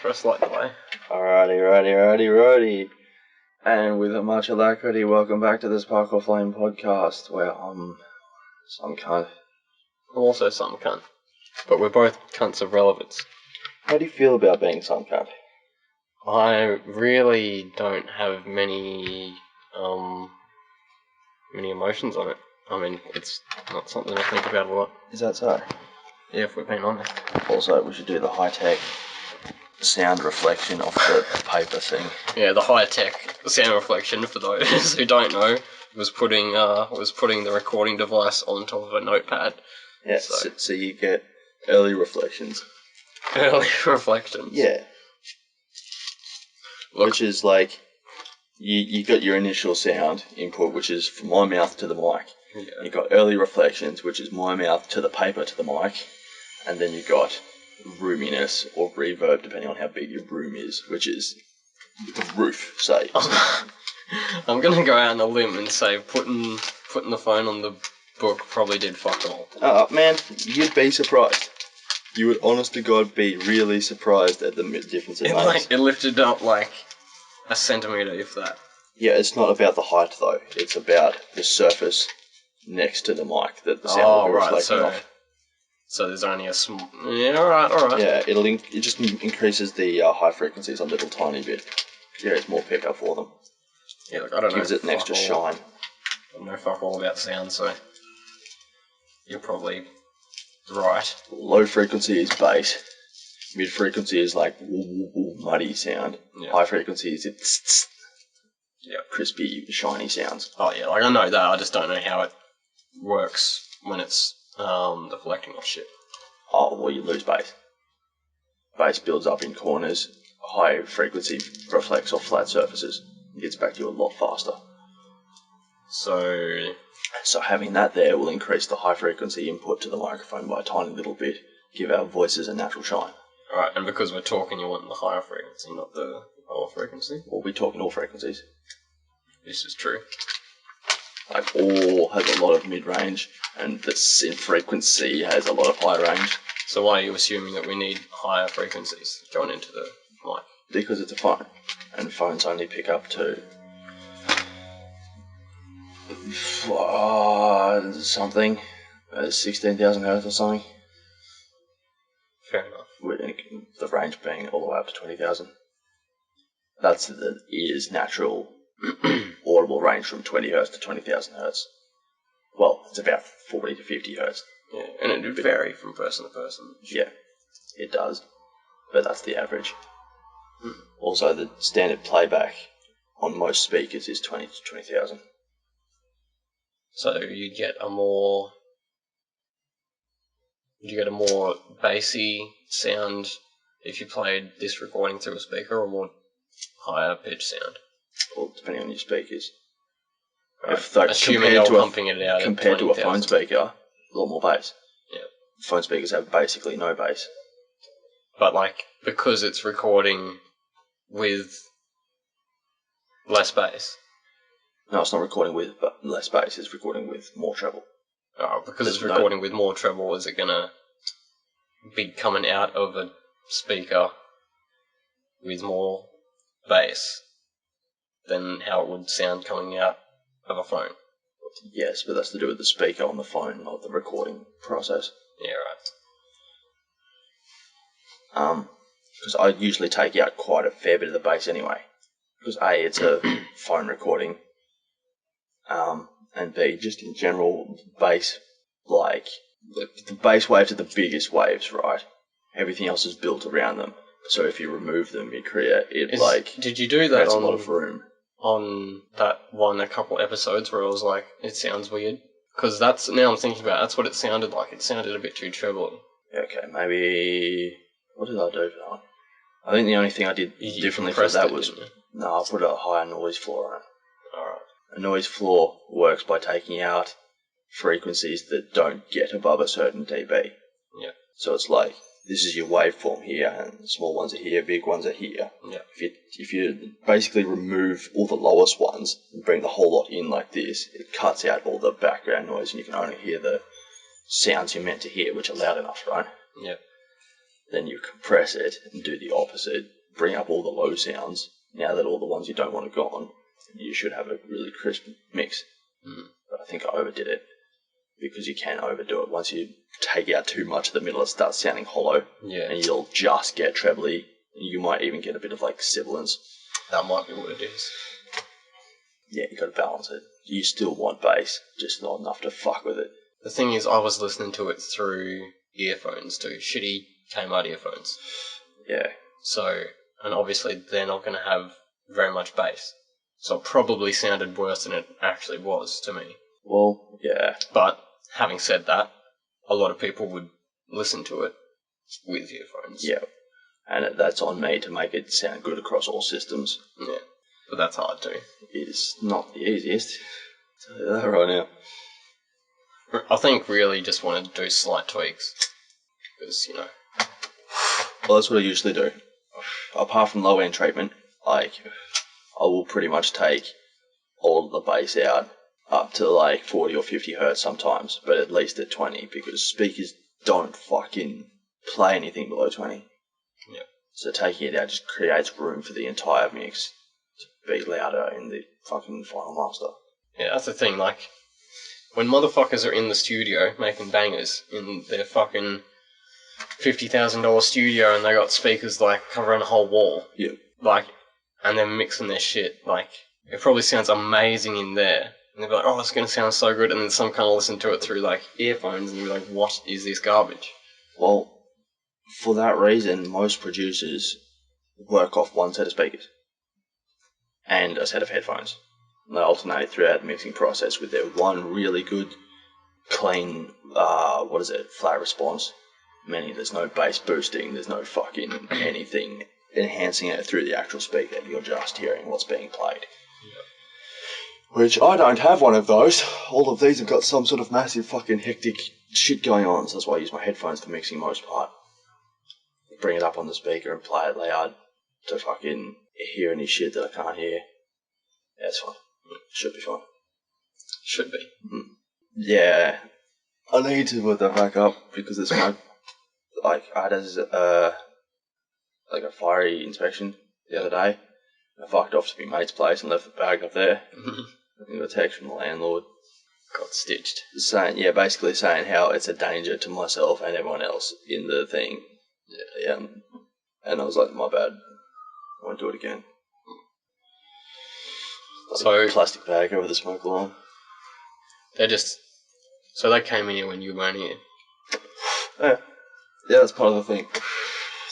for a slight delay. Alrighty. And with much alacrity, welcome back to this Parkour Flame podcast, where I'm some cunt. I'm also some cunt. But we're both cunts of relevance. How do you feel about being some cunt? I really don't have many emotions on it. I mean, it's not something I think about a lot. Is that so? Yeah, if we're being honest. Also, we should do the high-tech sound reflection of the paper thing. Yeah, the high-tech sound reflection, for those who don't know, was putting the recording device on top of a notepad. Yeah, so you get early reflections. Early reflections. Yeah. Look, which is like, you got your initial sound input, which is from my mouth to the mic. Yeah. You got early reflections, which is my mouth to the paper to the mic. And then you got roominess or reverb, depending on how big your room is, which is the roof, say. I'm going to go out on a limb and say putting the phone on the book probably did fuck all. Man, you'd be surprised. You would, honest to God, be really surprised at the difference it makes. It lifted up like a centimetre, if that. Yeah, it's not about the height, though. It's about the surface next to the mic that the sound will be reflecting off. So there's only a small... Yeah, alright. Yeah, it just increases the high frequencies a little tiny bit. Yeah, it's more pickup for them. Yeah, look, I don't know. Gives it an extra shine. I know fuck all about sound, so... You're probably right. Low frequency is bass. Mid frequency is like muddy sound. Yeah. High frequency is it's crispy, shiny sounds. Oh yeah, like I know that, I just don't know how it works when it's deflecting off shit. Oh, well, you lose bass. Bass builds up in corners. High frequency reflects off flat surfaces. It gets back to you a lot faster. So having that there will increase the high frequency input to the microphone by a tiny little bit, give our voices a natural shine. Alright, and because we're talking, you want the higher frequency, not the lower frequency? We'll be talking all frequencies. This is true. Like, all has a lot of mid-range, and the in frequency has a lot of high range. So why are you assuming that we need higher frequencies going into the mic? Because it's a phone, and phones only pick up to something, 16,000 hertz or something. Fair enough. With the range being all the way up to 20,000. That's the ear's natural audible range from 20 hertz to 20,000 hertz. Well, it's about 40 to 50 hertz. Yeah, and it would vary from person to person. Yeah, it does. But that's the average. Also, the standard playback on most speakers is 20 to 20,000. So you get a more bassy sound if you played this recording through a speaker, or more higher pitch sound? Well, depending on your speakers. Right. If assuming you're pumping it out compared to a phone speaker, a lot more bass. Yeah. Phone speakers have basically no bass. But like, because it's recording with less bass. No, it's not recording with less bass, it's recording with more treble. Oh, because it's recording with more treble, is it gonna be coming out of a speaker with more bass than how it would sound coming out of a phone? Yes, but that's to do with the speaker on the phone, not the recording process. Yeah, right. Because I usually take out quite a fair bit of the bass anyway. Because A, it's a phone recording, and B, just in general, bass, like, the bass waves are the biggest waves, right? Everything else is built around them. So if you remove them, you create did you do that on a lot of room. On that one, a couple episodes where it was like, it sounds weird? Because now I'm thinking about it, that's what it sounded like. It sounded a bit too trebly. Okay, maybe, what did I do for that one? I think the only thing I did differently for that was, I put a higher noise floor on it. Alright. A noise floor works by taking out frequencies that don't get above a certain dB. Yeah. So it's like, this is your waveform here, and small ones are here, big ones are here. Yeah. If you basically remove all the lowest ones and bring the whole lot in like this, it cuts out all the background noise, and you can only hear the sounds you're meant to hear, which are loud enough, right? Yeah. Then you compress it and do the opposite bring up all the low sounds, now that all the ones you don't want are gone, you should have a really crisp mix. But I think I overdid it, because you can overdo it. Once you take out too much of the middle, it starts sounding hollow, and you'll just get trebly. You might even get a bit of like sibilance. That might be what it is. Yeah, you got to balance it. You still want bass, just not enough to fuck with it. The thing is, I was listening to it through earphones too, shitty Kmart earphones. Yeah. So, and obviously they're not going to have very much bass. So it probably sounded worse than it actually was to me. Well, yeah. But, having said that, a lot of people would listen to it with earphones. Yeah. And that's on me to make it sound good across all systems. Yeah. But that's hard too. It is not the easiest. I'll tell you that right now. I think really just wanted to do slight tweaks. Because, Well, that's what I usually do. Apart from low-end treatment, I will pretty much take all of the bass out up to 40 or 50 hertz sometimes, but at least at 20, because speakers don't fucking play anything below 20. Yeah. So taking it out just creates room for the entire mix to be louder in the fucking final master. Yeah, that's the thing, when motherfuckers are in the studio making bangers in their fucking $50,000 studio and they got speakers covering a whole wall. Yeah. And they're mixing their shit. It probably sounds amazing in there. And they'll be like, oh, it's going to sound so good. And then some kind of listen to it through earphones and be like, what is this garbage? Well, for that reason, most producers work off one set of speakers and a set of headphones. And they alternate throughout the mixing process with their one really good, clean, flat response. Meaning there's no bass boosting, there's no fucking anything enhancing it through the actual speaker. You're just hearing what's being played. Yeah. Which I don't have one of those. All of these have got some sort of massive fucking hectic shit going on, so that's why I use my headphones for mixing most part. Bring it up on the speaker and play it loud to fucking hear any shit that I can't hear. Yeah, it's fine. Should be fine. Should be. Yeah. I need to put that back up because it's my... I had a fiery inspection the other day. I fucked off to my mate's place and left the bag up there. I got a text from the landlord. Got stitched. Basically saying how it's a danger to myself and everyone else in the thing. Yeah. And I was like, my bad. I won't do it again. So plastic bag over the smoke alarm. So they came in here when you weren't here. Yeah, that's part of the thing.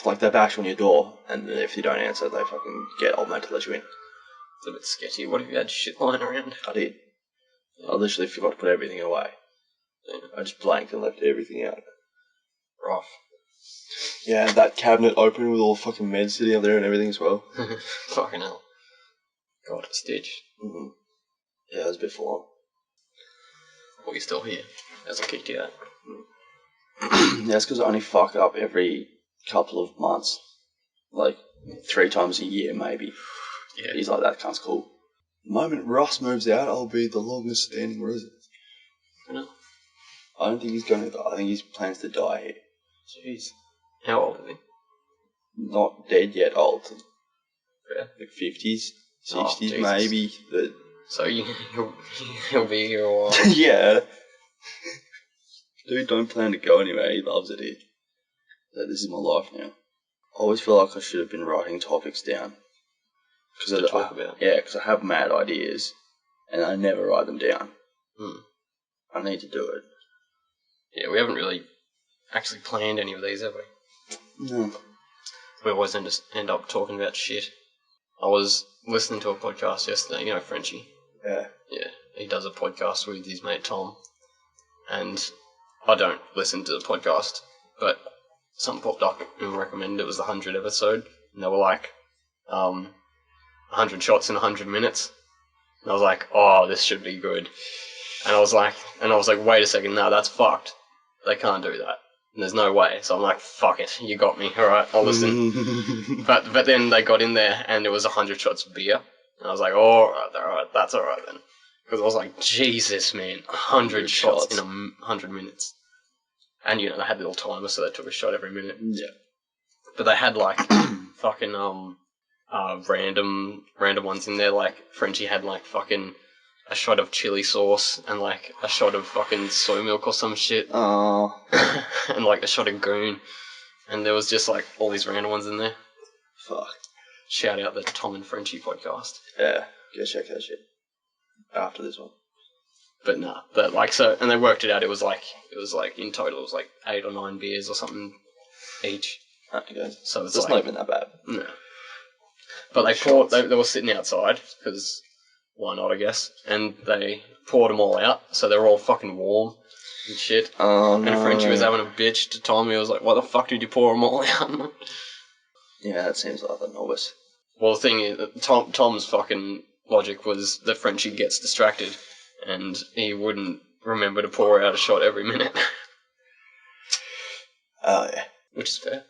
They bash on your door, and if you don't answer, they fucking get old mate to let you in. It's a bit sketchy. What if you had shit lying around? I did. I literally forgot to put everything away. Yeah. I just blanked and left everything out. Rough. Yeah, that cabinet open with all the fucking meds sitting up there and everything as well. Fucking hell. Got a stitch. Mm-hmm. Yeah, it was a bit full on. Well, you're still here. Hasn't kicked you out. Yeah, it's because I only fuck up every couple of months. 3 times a year, maybe. Yeah. He's like, that cunt's cool. The moment Ross moves out, I'll be the longest standing resident. No. I don't think he's going to die. I think he plans to die here. Jeez. How old is he? Not dead yet, old. Yeah. 50s, 60s, maybe. But so he'll be here a while. Yeah. Dude don't plan to go anywhere. He loves it here. So this is my life now. I always feel like I should have been writing topics down. To talk about? Yeah, because I have mad ideas, and I never write them down. I need to do it. Yeah, we haven't really actually planned any of these, have we? No. We always end up talking about shit. I was listening to a podcast yesterday, you know Frenchie? Yeah. Yeah, he does a podcast with his mate Tom, and I don't listen to the podcast, but something popped up and recommended it was the 100 episode, and they were 100 shots in 100 minutes, and I was like, oh, this should be good, and I was like, wait a second, no, that's fucked, they can't do that, and there's no way, so I'm like, fuck it, you got me, alright, I'll listen, but then they got in there, and it was 100 shots of beer, and I was like, alright, that's alright then, because I was like, Jesus, man, 100 shots in 100 minutes. And, they had a little timer, so they took a shot every minute. Yeah. But they had, fucking random ones in there. Like Frenchie had like fucking a shot of chili sauce and like a shot of fucking soy milk or some shit. Oh. And like a shot of goon. And there was just like all these random ones in there. Fuck. Shout out the Tom and Frenchie podcast. Yeah, go check that shit after this one. But nah, but like so, and they worked it out. It was like in total, it was like 8 or 9 beers or something each. Okay, so it's that's like, not even that bad. No, but they were sitting outside because why not? I guess, and they poured them all out, so they were all fucking warm and shit. Oh no! And Frenchie was having a bitch to Tommy. I was like, "Why the fuck did you pour them all out?" Yeah, that seems like a novice. Well, the thing is, Tom's fucking logic was that Frenchie gets distracted, and he wouldn't remember to pour out a shot every minute. Oh yeah, which is fair.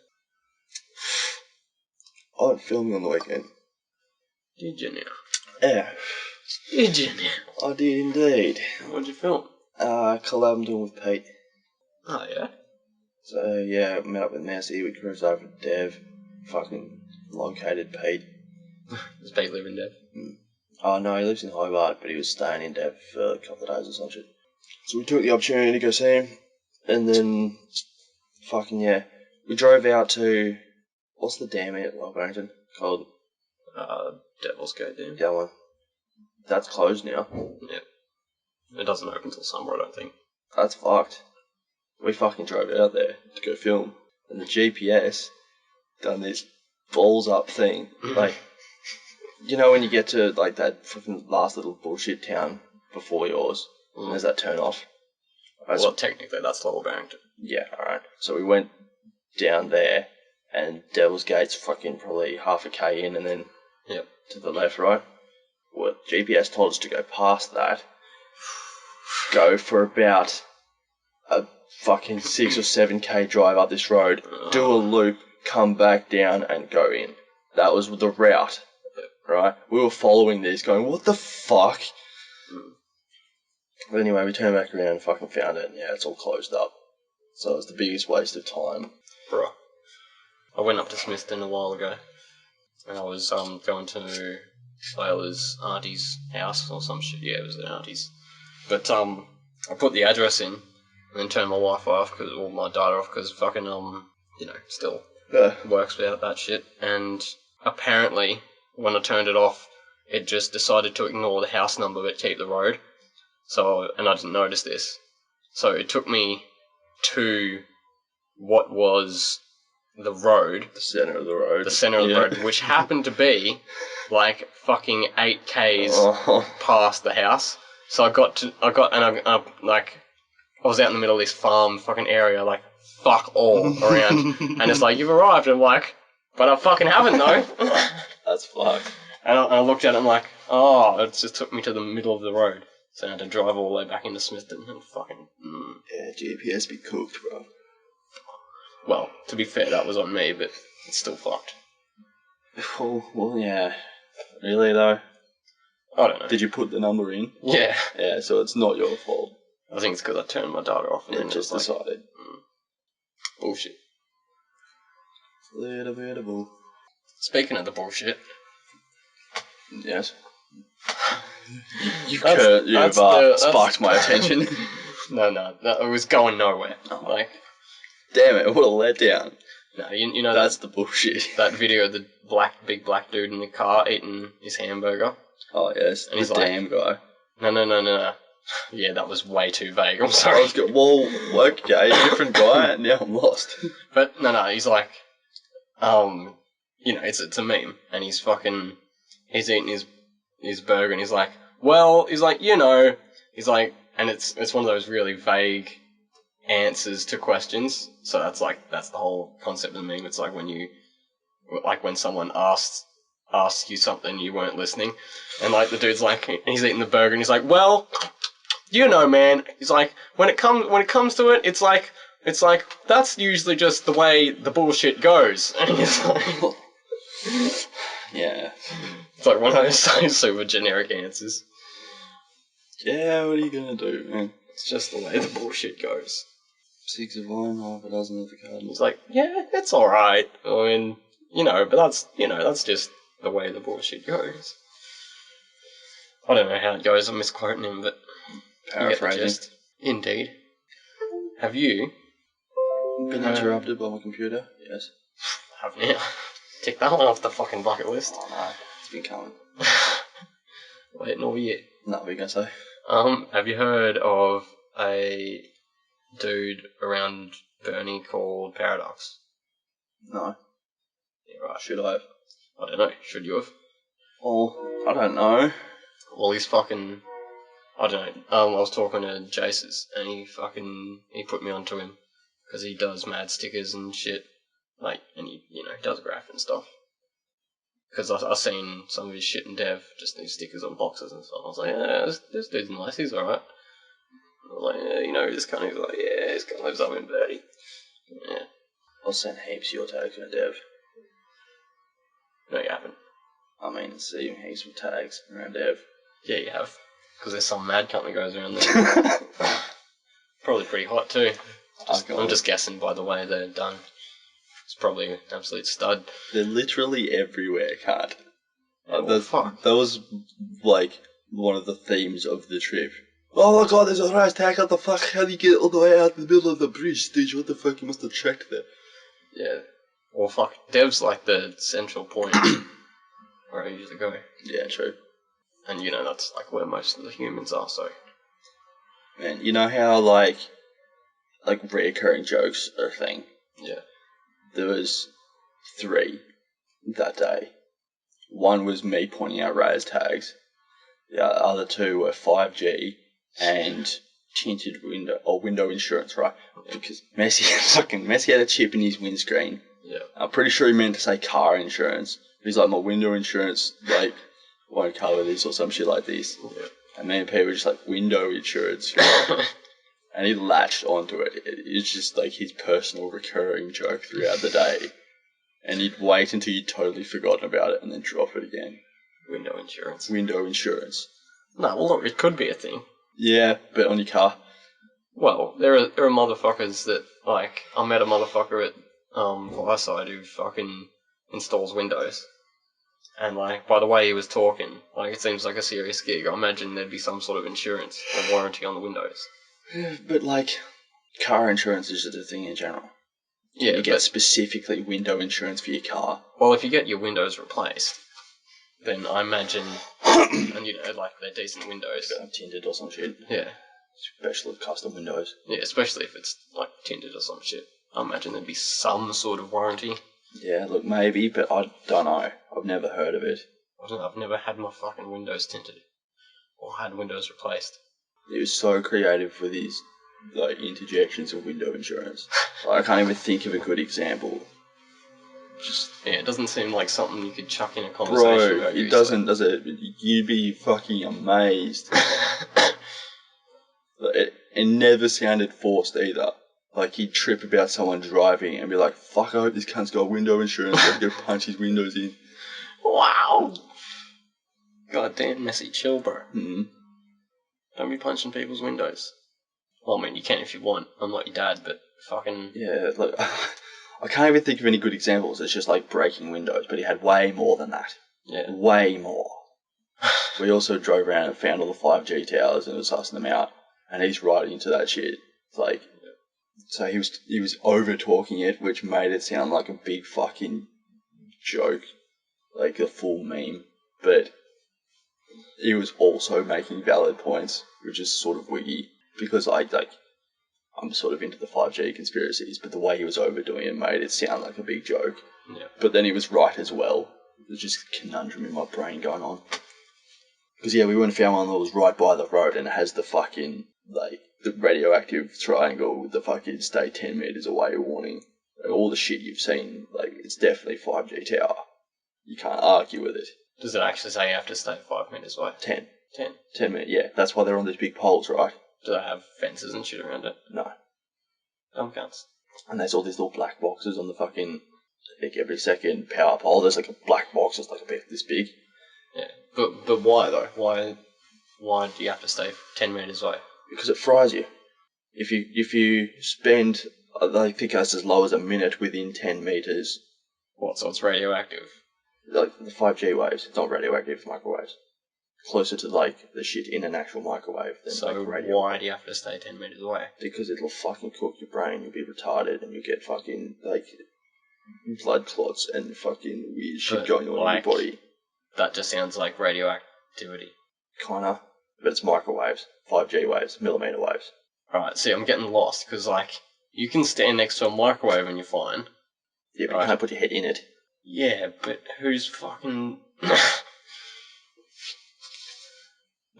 I went filming on the weekend. Did you now? Yeah. Did you now? I did indeed. What'd you film? Collab I'm doing with Pete. Oh yeah. So yeah, met up with Nancy. We cruised over to Dev. Fucking located Pete. Does Pete live in Dev? Oh no, he lives in Hobart, but he was staying in Dev for a couple of days or some shit. So we took the opportunity to go see him, and then fucking yeah, we drove out to what's the dam at Lower Barrington called? Devil's Gate Dam. That one. That's closed now. Yep. It doesn't open till summer, I don't think. That's fucked. We fucking drove out there to go film, and the GPS done this balls up thing. Like, you know when you get to like that fucking last little bullshit town before yours, and there's that turn off? Well, technically that's Lower Barrington. Yeah, alright. So we went down there, and Devil's Gate's fucking probably half a K in, and then to the left, right? Well, GPS told us to go past that, go for about a fucking 6 or 7K drive up this road, do a loop, come back down, and go in. That was the route, right? We were following this, going, what the fuck? But anyway, we turned back around and fucking found it, and yeah, it's all closed up. So it was the biggest waste of time. Bro. I went up to Smithton a while ago, and I was going to Layla's auntie's house or some shit. Yeah, it was their auntie's. But I put the address in, and then turned my Wi-Fi off, or my data off, because fucking, still works without that shit. And apparently, when I turned it off, it just decided to ignore the house number but keep the road. So, and I didn't notice this. So it took me to what was the road. The centre of the road. The centre of the road, which happened to be like fucking 8 Ks past the house. So I was out in the middle of this farm fucking area, like, fuck all around. And it's like, you've arrived. And I'm like, but I fucking haven't, though. That's fucked. And I looked at it and I'm like, oh, it just took me to the middle of the road. So I had to drive all the way back into Smithton and fucking... Yeah, GPS be cooked, bro. Well, to be fair, that was on me, but it's still fucked. Well, yeah. Really, though? I don't know. Did you put the number in? Yeah. Yeah, so it's not your fault. I think it's because I turned my data off and then just decided. Bullshit. A little bit of bull. Speaking of the bullshit. Yes. You've sparked my attention. No, it was going nowhere. Like, damn it, what a letdown. No, you know that's the bullshit. That video of the big black dude in the car eating his hamburger. Oh yes, and he's damn guy. No. Yeah, that was way too vague. I'm sorry. Well, okay, different guy, and now I'm lost. But no, he's like, it's a meme, and he's eating his burger, and he's like, and it's one of those really vague answers to questions. So that's the whole concept of the meme. It's like when someone asks you something you weren't listening, and like the dude's like, he's eating the burger, and he's like, well, man. He's like, when it comes to it, it's like that's usually just the way the bullshit goes. And he's like, yeah, it's like one of those super generic answers. Yeah, what are you gonna do, man? It's just the way the bullshit goes. 6 of wine, half a dozen of the cardinals. He's like, yeah, it's alright. I mean, But that's just the way the bullshit goes. I don't know how it goes. I'm misquoting him, but you get the gist. Indeed. Have you been interrupted by my computer? Yes. Have now. Tick that one off the fucking bucket list. Oh no, it's been coming. Wait, not yet. No, what were you gonna say? Have you heard of a dude around Burnie called Paradox? No. Yeah, right. Should I have? I don't know. Should you have? Well, I don't know. Well, he's fucking... I don't know. I was talking to Jace's, and he put me onto him, because he does mad stickers and shit. Like, and he does graph and stuff. Because I seen some of his shit in dev, just these stickers on boxes and stuff. I was like, yeah, this dude's nice, he's alright. I was like, yeah, this kind of, like, yeah, this guy lives up in Birdie. Yeah. I'll send heaps of your tags in dev. No, you haven't. I mean, see heaps of tags around dev. Yeah, you have. Because there's some mad company goes around there. Probably pretty hot too. I'm just guessing by the way they're done. It's probably an absolute stud. They're literally everywhere, can't. Fuck. That was like one of the themes of the trip. Oh my god, there's a rise tag. What the fuck? How do you get all the way out in the middle of the bridge stage? What the fuck? You must have checked there. Yeah. Well, fuck. Dev's like the central point where I usually go. Yeah, true. And that's like where most of the humans are, so. Man, you know how like reoccurring jokes are a thing? Yeah. There was 3 that day. One was me pointing out Ray's tags. The other 2 were 5G and tinted window insurance, right? Because Messi had a chip in his windscreen. Yeah. I'm pretty sure he meant to say car insurance. He's like, my window insurance won't cover this or some shit like this. Yeah. And then people were just like, window insurance. And he latched onto it. It's just like his personal recurring joke throughout the day. And he'd wait until you'd totally forgotten about it and then drop it again. Window insurance. Window insurance. No, well, look, it could be a thing. Yeah, but on your car. Well, there are motherfuckers that, like, I met a motherfucker at Fireside who fucking installs windows. And, like, by the way he was talking, like, it seems like a serious gig. I imagine there'd be some sort of insurance or warranty on the windows. Yeah, but, like, car insurance is just a thing in general. Yeah, you get specifically window insurance for your car. Well, if you get your windows replaced, then I imagine, and like they're decent windows. Tinted or some shit. Yeah. Special custom windows. Yeah, especially if it's like tinted or some shit. I imagine there'd be some sort of warranty. Yeah, look, maybe, but I don't know. I've never heard of it. I've never had my fucking windows tinted or had windows replaced. He was so creative with his interjections of window insurance. I can't even think of a good example. It doesn't seem like something you could chuck in a conversation. Bro, it doesn't, does it? You'd be fucking amazed. It never sounded forced either. Like, he'd trip about someone driving and be like, fuck, I hope this cunt's got window insurance. I can go punch his windows in. Wow! Goddamn Messi, chill, bro. Mm-hmm. Don't be punching people's windows. Well, I mean, you can if you want. I'm not your dad, but fucking... Yeah, look, I can't even think of any good examples. It's just like breaking windows, but he had way more than that. Yeah. Way more. We also drove around and found all the 5G towers and was sussing them out, and he's right into that shit. It's like... Yeah. So he was over-talking it, which made it sound like a big fucking joke. Like a full meme. But he was also making valid points, which is sort of wiggy. Because I'm sort of into the 5G conspiracies, but the way he was overdoing it made it sound like a big joke. Yeah. But then he was right as well. There's just a conundrum in my brain going on. Because, yeah, we went and found one that was right by the road and it has the fucking, the radioactive triangle with the fucking stay 10 metres away warning. All the shit you've seen, it's definitely 5G tower. You can't argue with it. Does it actually say you have to stay 5 metres away? 10. 10? 10 metres, yeah. That's why they're on these big poles, right? Do they have fences and shit around it? No. Dumb cunts. And there's all these little black boxes on the fucking, every second power pole. There's a black box that's this big. Yeah. But why though? Why do you have to stay 10 metres away? Because it fries you. If you spend, I think that's as low as a minute within 10 metres What, so it's radioactive? Like the 5G waves, it's not radioactive microwaves. Closer to like the shit in an actual microwave than So like radio. why do you have to stay 10 meters away? Because it'll fucking cook your brain, you'll be retarded, and you'll get fucking like blood clots and fucking weird shit going on in your body. That just sounds like radioactivity. Kinda. But it's microwaves, 5G waves, millimeter waves. Alright, see, I'm getting lost, because, like, you can stand next to a microwave and you're fine. Yeah, but you can't put your head in it. Yeah, but who's fucking...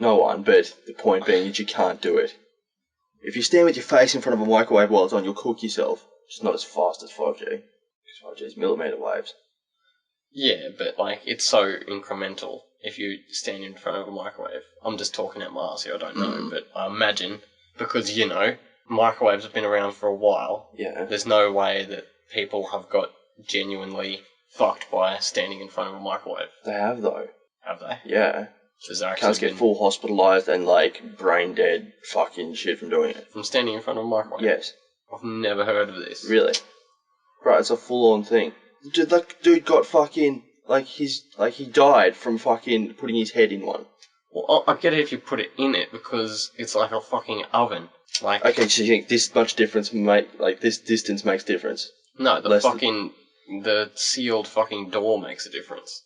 No one, but the point being is you can't do it. If you stand with your face in front of a microwave while it's on, you'll cook yourself. Just not as fast as 5G. Because 5G is millimeter waves. Yeah, but, like, it's so incremental if you stand in front of a microwave. I'm just talking out my arse here, I don't know, but I imagine, because, you know, microwaves have been around for a while. Yeah. There's no way that people have got genuinely fucked by standing in front of a microwave. They have, though. Have they? Yeah. Cunts get full hospitalised and, like, brain dead fucking shit from doing it. From standing in front of a microwave? Yes. I've never heard of this. Really? Right, it's a full-on thing. Dude got fucking... he died from fucking putting his head in one. Well, I get it if you put it in it, because it's like a fucking oven. Like... Okay, so you think this much difference this distance makes difference? No, the sealed fucking door makes a difference.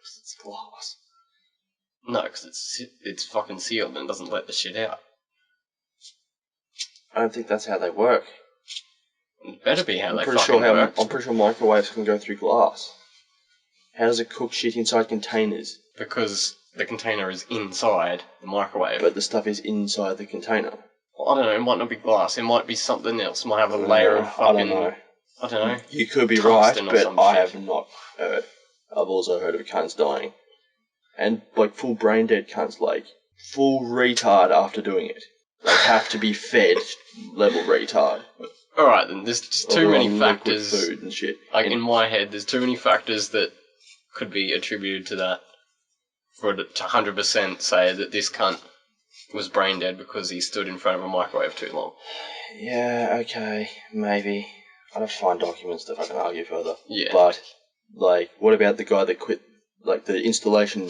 It's glass. No, because it's fucking sealed and it doesn't let the shit out. I don't think that's how they work. It better be how they fucking work. I'm pretty sure microwaves can go through glass. How does it cook shit inside containers? Because the container is inside the microwave. But the stuff is inside the container. Well, I don't know, it might not be glass, it might be something else. It might have a layer of fucking... I don't know. You could be right, but I have not heard. I've also heard of cunts dying. And, like, full brain dead cunts, like, full retard after doing it. Like, have to be fed level retard. Alright then, there's just too many factors. Food and shit. Like, in my head, there's too many factors that could be attributed to that for it to 100% say that this cunt was brain dead because he stood in front of a microwave too long. Yeah, okay, maybe. I'd have to find documents to fucking argue further. Yeah. But, like, what about the guy that quit, like, the installation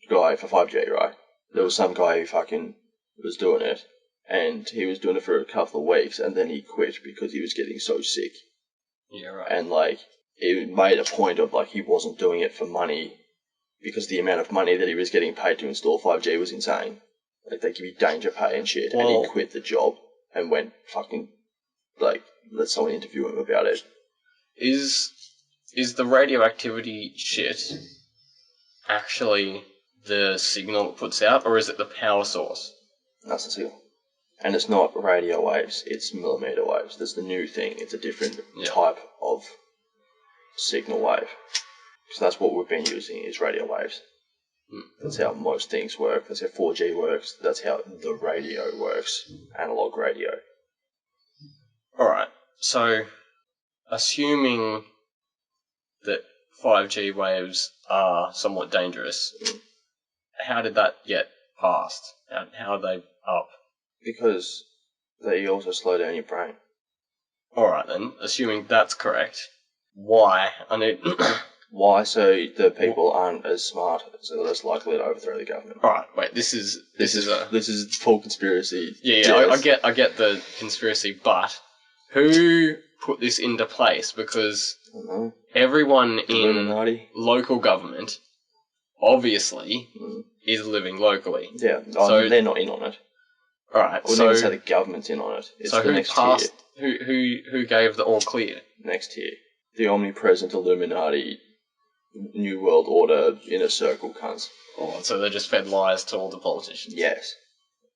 guy for 5G, right? There was some guy who fucking was doing it, and he was doing it for a couple of weeks, and then he quit because he was getting so sick. Yeah, right. And, like, he made a point of, like, he wasn't doing it for money, because the amount of money that he was getting paid to install 5G was insane. Like, they give you danger pay and shit, and he quit the job and went fucking, like, let someone interview him about it. Is the radioactivity shit actually the signal it puts out, or is it the power source? That's the signal. And it's not radio waves, it's millimeter waves. That's the new thing. It's a different type of signal wave. So that's what we've been using, is radio waves. That's how most things work. That's how 4G works. That's how the radio works. Analog radio. Alright, so assuming that 5G waves are somewhat dangerous, how did that get passed? How are they up? Because they also slow down your brain. Alright then, assuming that's correct, why? Why? So the people aren't as smart, so they're less likely to overthrow the government. Alright, wait, this is full conspiracy. Yeah, I get the conspiracy, but who put this into place? Because everyone in local government obviously is living locally. Yeah, so they're not in on it. Alright, I wouldn't even say the government's in on it. It's so the next tier. Who gave the all clear? Next tier. The omnipresent Illuminati New World Order inner circle cunts. Oh, so they just fed lies to all the politicians? Yes.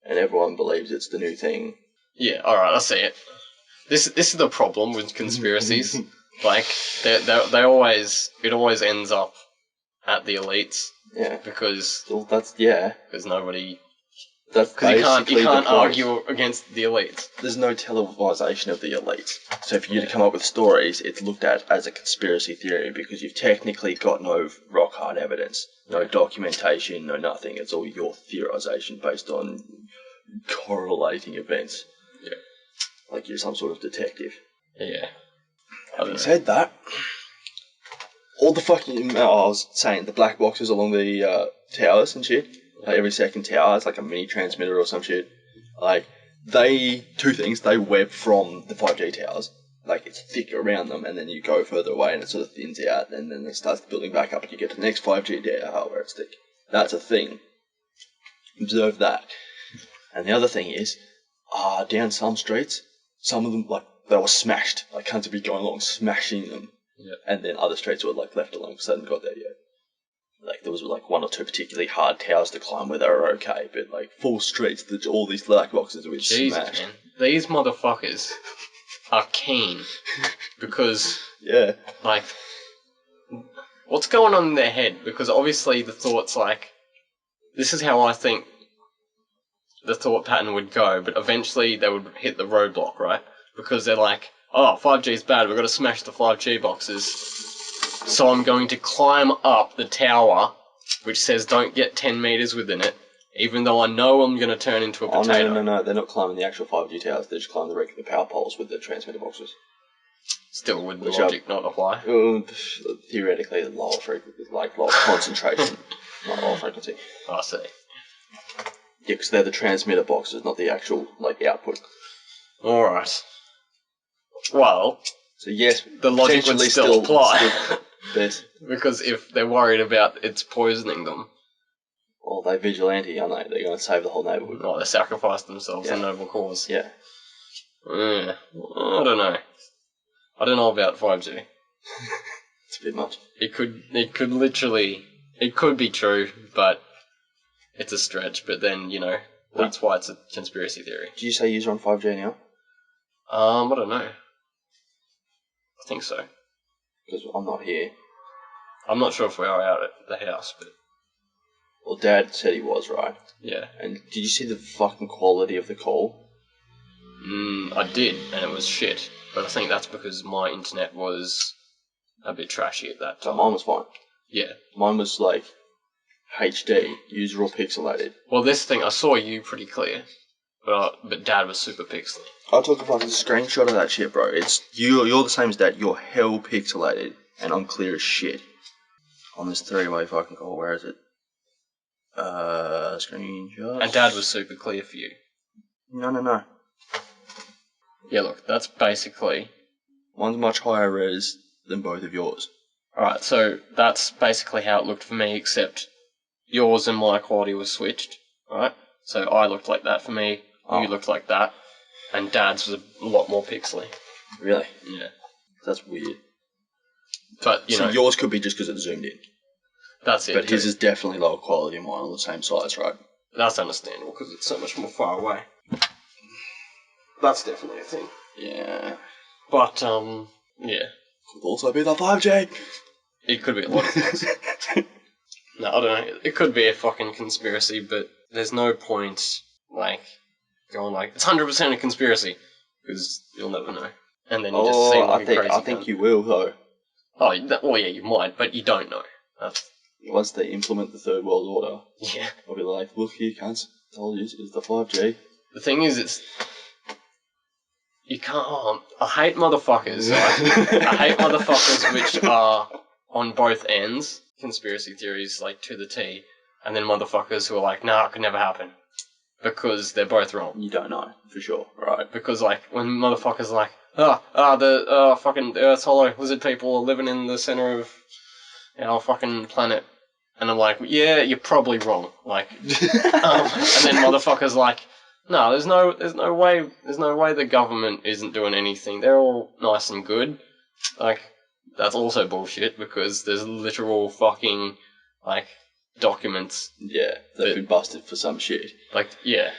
And everyone believes it's the new thing. Yeah, alright, I see it. This is the problem with conspiracies. Like, it always ends up at the elites. Yeah. Because... Well, because nobody... That's Because you can't argue against the elites. There's no televisation of the elites. So for you to come up with stories, it's looked at as a conspiracy theory because you've technically got no rock hard evidence, no documentation, no nothing. It's all your theorization based on correlating events. Yeah. Like you're some sort of detective. Yeah. Having said that, all the fucking... I was saying, the black boxes along the towers and shit, like every second tower is like a mini transmitter or some shit. Like, two things, they web from the 5G towers. Like, it's thick around them, and then you go further away and it sort of thins out, and then it starts building back up, and you get to the next 5G tower where it's thick. That's a thing. Observe that. And the other thing is, down some streets, some of them, like, they were smashed. Like, cunts would be going along smashing them. Yeah. And then other streets were, like, left alone because they hadn't got there yet. Like, there was, like, one or two particularly hard towers to climb where they were okay, but, like, full streets, all these black boxes were smashed. Man. These motherfuckers are keen because, like, what's going on in their head? Because obviously the thought's like, this is how I think the thought pattern would go, but eventually they would hit the roadblock, right? Because they're like, oh, 5G's bad, we've got to smash the 5G boxes, so I'm going to climb up the tower, which says don't get 10 metres within it, even though I know I'm going to turn into a potato. No, they're not climbing the actual 5G towers, they're just climbing the regular power poles with the transmitter boxes. Still, would the logic not apply? Theoretically, lower frequency, like lower concentration, not lower frequency. I see. Yeah, because they're the transmitter boxes, not the actual, like, output. Alright. Well, so yes, the logic would still apply. Because if they're worried about it's poisoning them... Well, they're vigilante, aren't they? They're going to save the whole neighbourhood. Oh, they sacrifice themselves in a noble cause. Yeah. I don't know. I don't know about 5G. It's a bit much. It could literally... It could be true, but it's a stretch. But then, you know, that's why it's a conspiracy theory. Did you say you're on 5G now? I don't know. I think so. Because I'm not here. I'm not sure if we are out at the house, but... Well, Dad said he was, right? Yeah. And did you see the fucking quality of the call? I did, and it was shit. But I think that's because my internet was a bit trashy at that time. Mine was fine. Yeah. Mine was, like, HD, user or pixelated. Well, this thing, I saw you pretty clear. But Dad was super pixely. I took a fucking screenshot of that shit, bro. It's you're the same as Dad. You're hell pixelated, and I'm clear as shit. On this three-way fucking call, where is it? Screenshot. And Dad was super clear for you. No. Yeah, look, that's basically... One's much higher res than both of yours. Alright, so that's basically how it looked for me, except yours and my quality was switched, right? So I looked like that for me, you looked like that, and Dad's was a lot more pixely. Really? Yeah. That's weird. But, you know... yours could be just because it zoomed in. That's it. But his is definitely lower quality and mine are the same size, right? That's understandable, because it's so much more far away. That's definitely a thing. Yeah. But, yeah. Could also be the 5G. It could be a lot of things. No, I don't know. It could be a fucking conspiracy, but there's no point, like, going like, it's 100% a conspiracy, because you'll never know. And then you just seem like a crazy I think you will, though. Oh, well, yeah, you might, but you don't know. Once they implement the Third World Order, yeah, I'll be like, look here, cunts, told you, it's the 5G. The thing is, you can't... I hate motherfuckers, right? I hate motherfuckers which are on both ends, conspiracy theories, like, to the T, and then motherfuckers who are like, nah, it could never happen. Because they're both wrong. You don't know, for sure, right? Because, like, when motherfuckers are like, the Earth's hollow, lizard people are living in the center of our fucking planet. And I'm like, yeah, you're probably wrong. Like, and then motherfuckers like, no, there's no way the government isn't doing anything. They're all nice and good. Like, that's also bullshit because there's literal fucking, like, documents. Yeah, they've been busted for some shit. Like, yeah.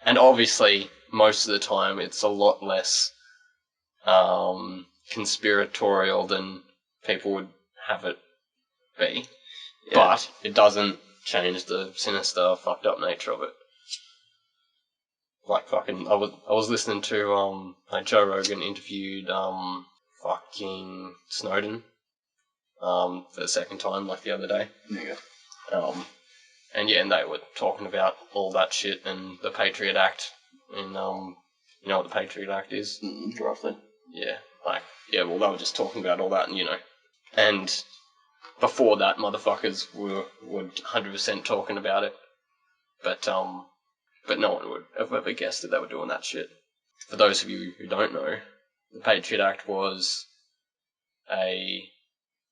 And obviously, most of the time, it's a lot less conspiratorial than people would have it be. Yeah. But it doesn't change the sinister, fucked up nature of it. Like fucking, I was listening to like Joe Rogan interviewed fucking Snowden for the second time, like the other day. Yeah. And they were talking about all that shit and the Patriot Act, and you know what the Patriot Act is? Roughly. Yeah. Like, yeah, well, they were just talking about all that, and, you know. And before that, motherfuckers were 100% talking about it. But no one would have ever guessed that they were doing that shit. For those of you who don't know, the Patriot Act was a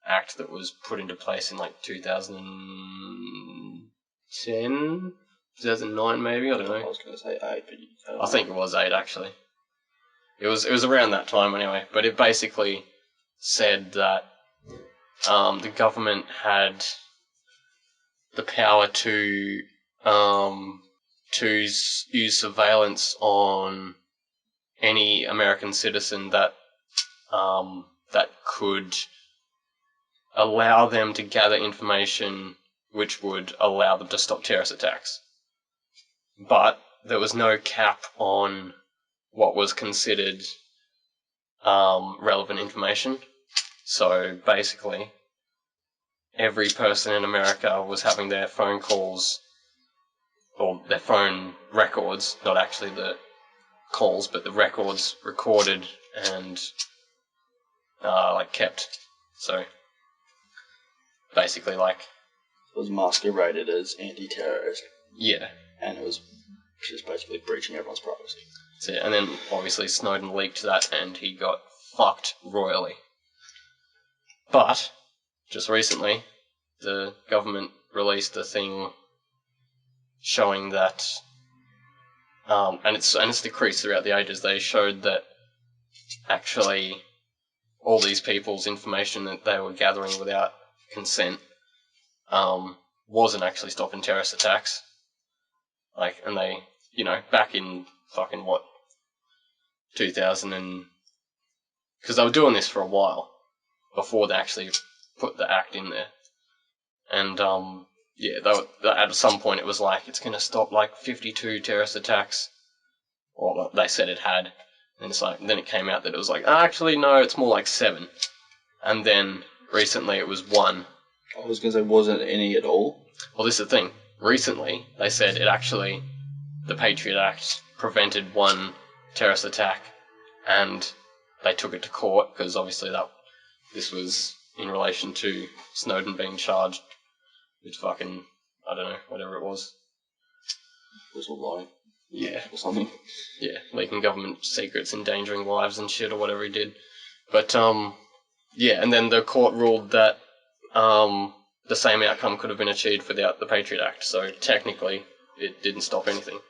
act that was put into place in like 2010, 2009 maybe, I don't know. I was going to say 8, but I think it was 8 actually. It was around that time anyway, but it basically said that the government had the power to use surveillance on any American citizen that could allow them to gather information which would allow them to stop terrorist attacks. But there was no cap on what was considered relevant information. So basically, every person in America was having their phone calls, or their phone records, not actually the calls, but the records recorded and kept. So basically, like, it was masqueraded as anti-terrorist. Yeah. And it was just basically breaching everyone's privacy. That's it. And then obviously Snowden leaked that and he got fucked royally. But just recently, the government released a thing showing that, and it's decreased throughout the ages. They showed that actually all these people's information that they were gathering without consent wasn't actually stopping terrorist attacks. Like, and they, you know, back in fucking 2000 and... Because they were doing this for a while before they actually put the act in there. And, at some point it was like, it's going to stop like 52 terrorist attacks. Or they said it had. And it's like, then it came out that it was like, actually no, it's more like 7. And then recently it was 1. I was going to say, wasn't any at all? Well, this is the thing. Recently, they said the Patriot Act prevented 1 terrorist attack, and they took it to court, because obviously this was in relation to Snowden being charged with fucking, I don't know, whatever it was. Whistleblowing. Yeah. Or something. Yeah, leaking government secrets, endangering lives and shit, or whatever he did. But, yeah, and then the court ruled that the same outcome could have been achieved without the Patriot Act, so technically it didn't stop anything.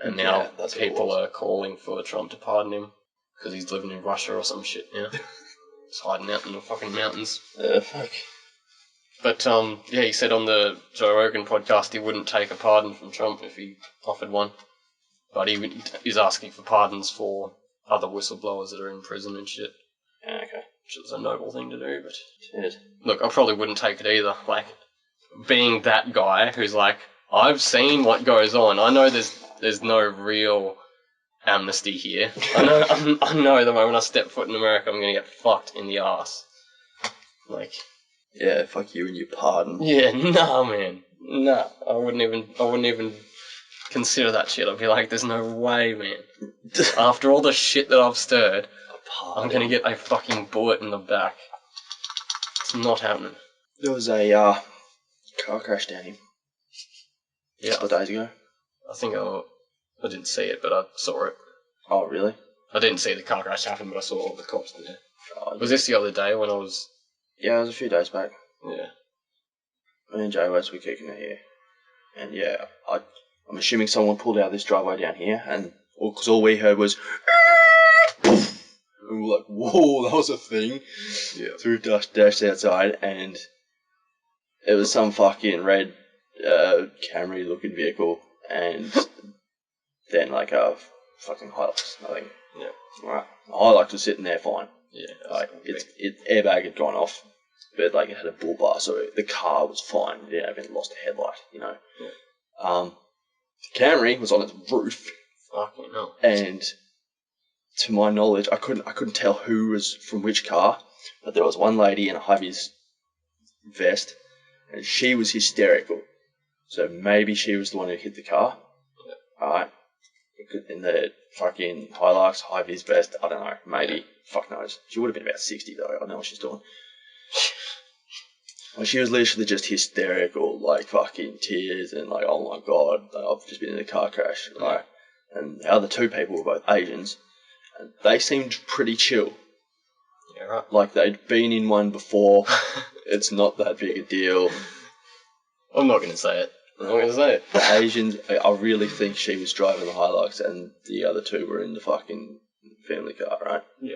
And now people are calling for Trump to pardon him because he's living in Russia or some shit now. He's hiding out in the fucking mountains. Fuck. But, yeah, he said on the Joe Rogan podcast he wouldn't take a pardon from Trump if he offered one. But he's asking for pardons for other whistleblowers that are in prison and shit. Yeah, okay. Which is a noble thing to do, but... Shit. Look, I probably wouldn't take it either. Like, being that guy who's like, I've seen what goes on. I know there's no real amnesty here. I know the moment I step foot in America, I'm gonna get fucked in the ass. Like... Yeah, fuck you and your pardon. Yeah, nah, man. Nah, I wouldn't even consider that shit. I'd be like, there's no way, man. After all the shit that I've stirred, I'm gonna get a fucking bullet in the back. It's not happening. There was a car crash down here. Yeah. A couple of days ago. I think I didn't see it, but I saw it. Oh, really? I didn't see the car crash happen, but I saw all the cops there. Oh, yeah. Was this the other day when I was... Yeah, it was a few days back. Yeah. Me and Jay West were kicking it here. And yeah, I'm assuming someone pulled out this driveway down here, and because all we heard was... And we were like, whoa, that was a thing. Yeah. So we dashed outside, and it was some fucking red Camry-looking vehicle, and then like a fucking Hilux, I think. Yeah. Right. Hilux was sitting there fine. Yeah. Like, its airbag had gone off, but like it had a bull bar, so the car was fine. It didn't even lost a headlight, you know. Yeah. The Camry was on its roof. Fucking hell. And to my knowledge, I couldn't tell who was from which car, but there was one lady in a high-vis vest, and she was hysterical. So maybe she was the one who hit the car. Yeah. Alright. in the fucking Hilux, high-vis vest, I don't know, maybe. Fuck knows. She would have been about 60 though, I know what she's doing. Well, she was literally just hysterical, like fucking tears and like, oh my god, I've just been in a car crash. Like, and the other two people were both Asians, and they seemed pretty chill. Yeah, right. Like they'd been in one before. It's not that big a deal. I'm not going to say it. The Asians, I really think she was driving the Hilux and the other two were in the fucking family car, right? Yeah.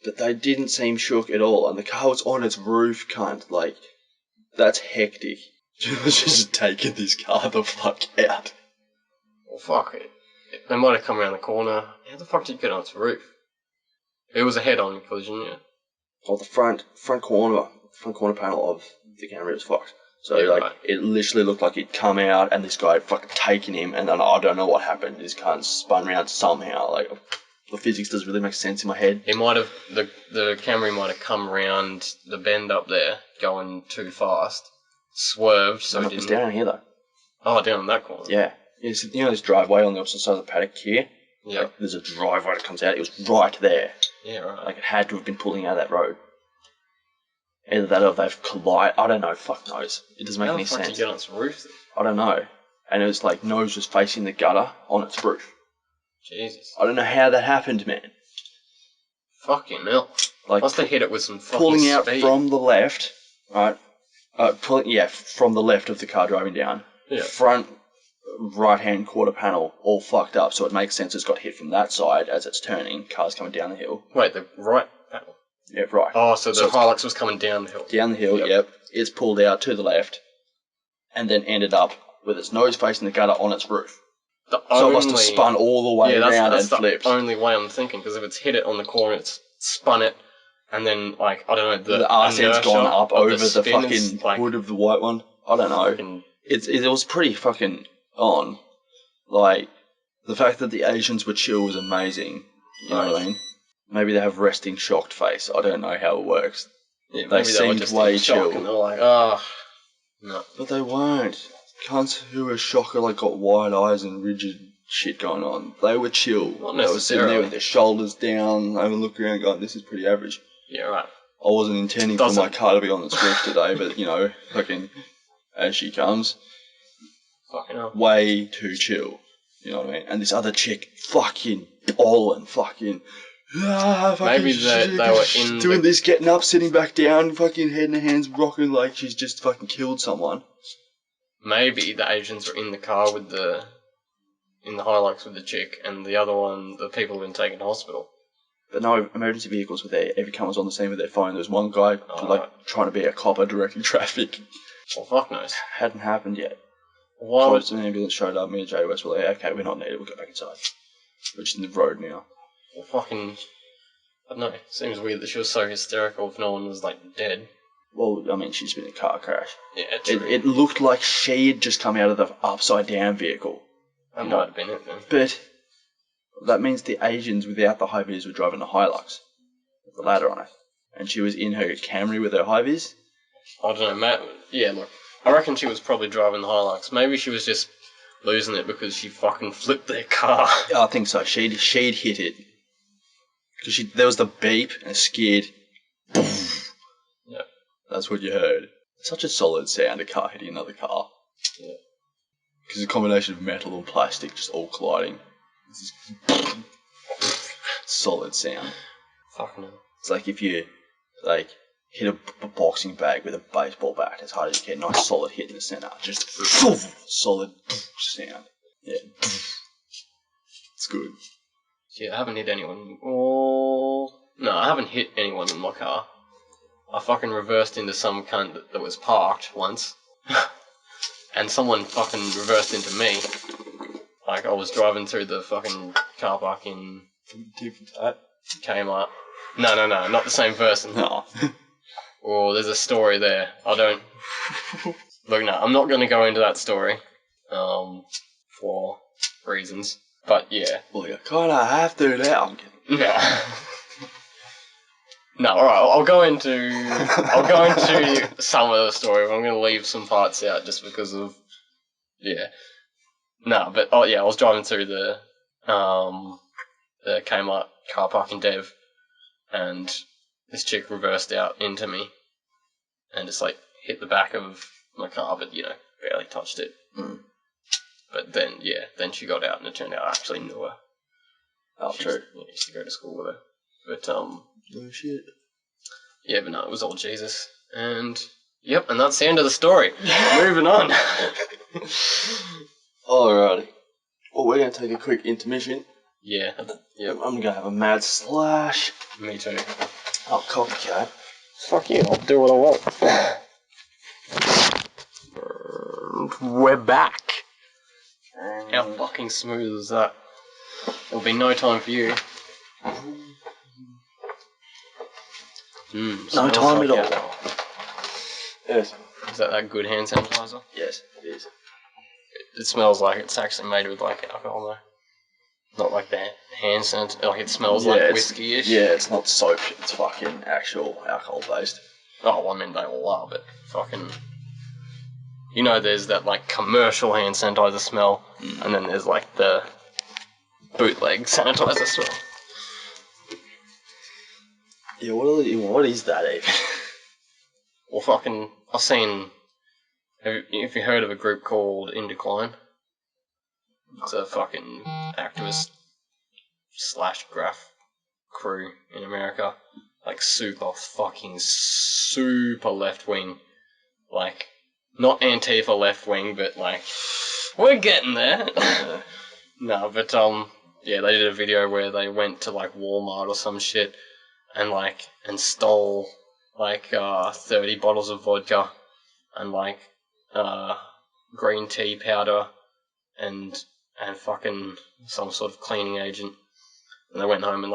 But they didn't seem shook at all, and the car was on its roof, cunt. Like, that's hectic. She was just taking this car the fuck out. Well, fuck it. They might have come around the corner. How the fuck did you get on its roof? It was a head-on collision, yeah. Well, the front corner panel of the Camry was fucked. So, yeah, like, right. It literally looked like it'd come out, and this guy had fucking taken him, and then I don't know what happened. This cunt spun around somehow. Like, the physics doesn't really make sense in my head. It might have, the Camry might have come around the bend up there, going too fast, swerved, so it It's didn't... down here, though. Oh, down in that corner. Yeah. You know this driveway on the opposite side of the paddock here? Yeah. Like, there's a driveway that comes out. It was right there. Yeah, right. Like, it had to have been pulling out of that road. Either that or they've collided. I don't know. Fuck knows. It doesn't make any sense. How the fuck did you get on its roof then? I don't know. And it was like nose was facing the gutter on its roof. Jesus. I don't know how that happened, man. Fucking hell. Like, must have hit it with some fucking pulling out speed. from the left, right? From the left of the car driving down. Yeah. Front right-hand quarter panel all fucked up, so it makes sense it's got hit from that side as it's turning. Car's coming down the hill. Wait, the right panel? Yeah, right. Oh, so the Hilux was coming down the hill. Down the hill, yep. It's pulled out to the left and then ended up with its nose facing the gutter on its roof. So it must have spun all the way around and flipped. That's the only way I'm thinking, because if it's hit it on the corner, it's spun it, and then, like, I don't know, the arse's gone up over the fucking is, like, hood of the white one. I don't know. It was pretty fucking on. Like, the fact that the Asians were chill was amazing. You know what I mean? Maybe they have resting shocked face. I don't know how it works. Yeah, they seemed way chill. And they're like, oh, no. But they weren't. Cunts who were shocked like got wide eyes and rigid shit going on. They were chill. Not they were sitting there with their shoulders down, having a look around going, this is pretty average. Yeah, right. I wasn't intending for my car to be on the roof today, but, you know, fucking, as she comes. Fucking hell. Way too chill. You know what I mean? And this other chick, fucking bawling, fucking... Maybe they were in doing this, getting up, sitting back down, fucking head in her hands, rocking like she's just fucking killed someone. Maybe the Asians were in the car with in the Hilux with the chick, and the other one, the people have been taken to hospital. But no emergency vehicles were there. Everyone was on the scene with their phone. There was one guy trying to be a copper directing traffic. Well, fuck knows. Hadn't happened yet. Why would an ambulance showed up, me and Jay West were like, okay, we're not needed, we'll go back inside. We're just in the road now. Well, fucking... I don't know. It seems weird that she was so hysterical if no one was, like, dead. Well, I mean, she's been in a car crash. Yeah, true. It looked like she had just come out of the upside-down vehicle. That might have been it, then. But that means the Asians without the high-vis were driving the Hilux with the ladder on it. And she was in her Camry with her high-vis. I don't know, Matt. Yeah, look. I reckon she was probably driving the Hilux. Maybe she was just losing it because she fucking flipped their car. Yeah, I think so. She'd hit it. Because there was the beep and a skid. Yeah. That's what you heard. Such a solid sound, a car hitting another car. Yeah. Because it's a combination of metal and plastic just all colliding. Solid sound. Fucking hell. It's like if you, like, hit a boxing bag with a baseball bat as hard as you can. Nice solid hit in the centre. Just solid sound. Yeah. It's good. Yeah, I haven't hit anyone. Oh... No, I haven't hit anyone in my car. I fucking reversed into some cunt that was parked once. And someone fucking reversed into me. Like, I was driving through the fucking car park in... Kmart. No, not the same person. No. Oh, there's a story there. I don't... Look, no, I'm not going to go into that story. For reasons. But, yeah. Well, you kind of have to now. I'm kidding. Yeah. No, alright, I'll go into some of the story, but I'm going to leave some parts out just because of... Yeah. No, but I was driving through the Kmart car park in Dev, and this chick reversed out into me, and just like hit the back of my car, but barely touched it. Mm. But then she got out, and it turned out I actually knew her. Oh, true. I used to go to school with her, but Oh shit. Yeah, but no, it was all Jesus, and yep, and that's the end of the story. Moving on. Alrighty. Well, we're gonna take a quick intermission. Yeah. Yep. I'm gonna have a mad slash. Me too. Oh, copycat. Fuck you, I'll do what I want. We're back. How fucking smooth is that? There'll be no time for you. No time at all. Yes. Is that good hand sanitizer? Yes, it is. It smells like it's actually made with like alcohol though. Not like that hand sanitizer. Like it smells like whiskey-ish. Yeah, it's not soap. It's fucking actual alcohol based. Oh, well, I mean they all are, but fucking. There's that like commercial hand sanitizer smell, and then there's like the bootleg sanitizer smell. Yeah, what is that even? Well, fucking, I've seen. Have you heard of a group called In Decline? It's a fucking activist / graph crew in America. Like super left wing. Like, not Antifa left wing, but like, we're getting there. No, but they did a video where they went to like Walmart or some shit and stole like 30 bottles of vodka and like green tea powder and fucking some sort of cleaning agent. And they went home and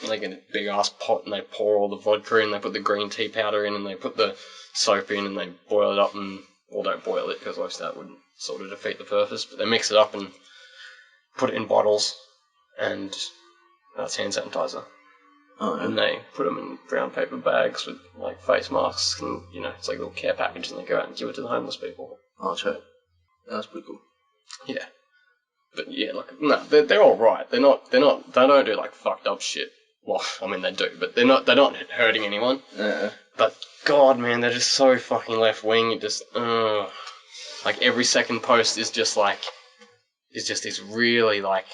they get a big ass pot and they pour all the vodka in, they put the green tea powder in and they put the soap in and they boil it up don't boil it because obviously that would sort of defeat the purpose, but they mix it up and put it in bottles and that's hand sanitizer. Oh, yeah. And they put them in brown paper bags with like face masks and it's like a little care package and they go out and give it to the homeless people. Oh, true. That's pretty cool. Yeah. But yeah, they're all right. They don't do like fucked up shit. Well, I mean they do, but they're not hurting anyone. Yeah. But God, man, they're just so fucking left wing. It just like every second post is just these really like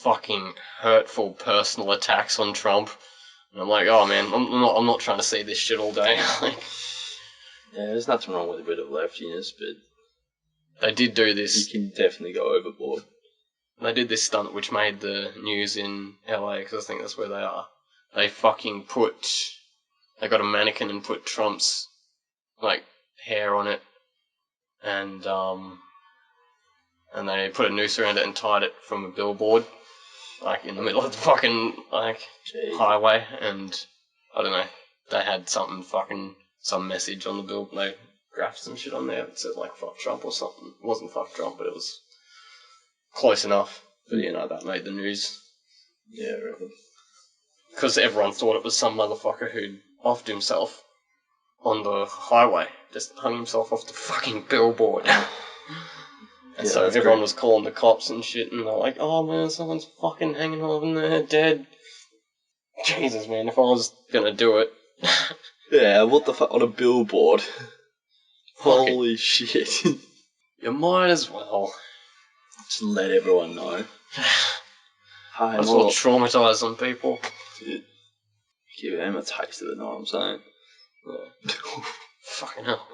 fucking hurtful personal attacks on Trump. And I'm like, oh man, I'm not trying to see this shit all day. Yeah, there's nothing wrong with a bit of leftiness, but they did do this. You can definitely go overboard. They did this stunt which made the news in LA because I think that's where they are. They fucking they got a mannequin and put Trump's like hair on it, and they put a noose around it and tied it from a billboard, like in the middle of the fucking highway, and I don't know. They had some message on the bill. They graphed some shit on there that said like "fuck Trump" or something. It wasn't "fuck Trump," but it was close enough. But that made the news. Yeah, really. Because everyone thought it was some motherfucker who'd offed himself on the highway, just hung himself off the fucking billboard. And so everyone was calling the cops and shit, and they're like, oh man, someone's fucking hanging off in there, dead. Jesus, man, if I was gonna do it. Yeah, what the fuck, on a billboard? Holy shit. You might as well. Just let everyone know. Might as well traumatise some people. Give them a taste of it, know what I'm saying? Yeah. Fucking hell.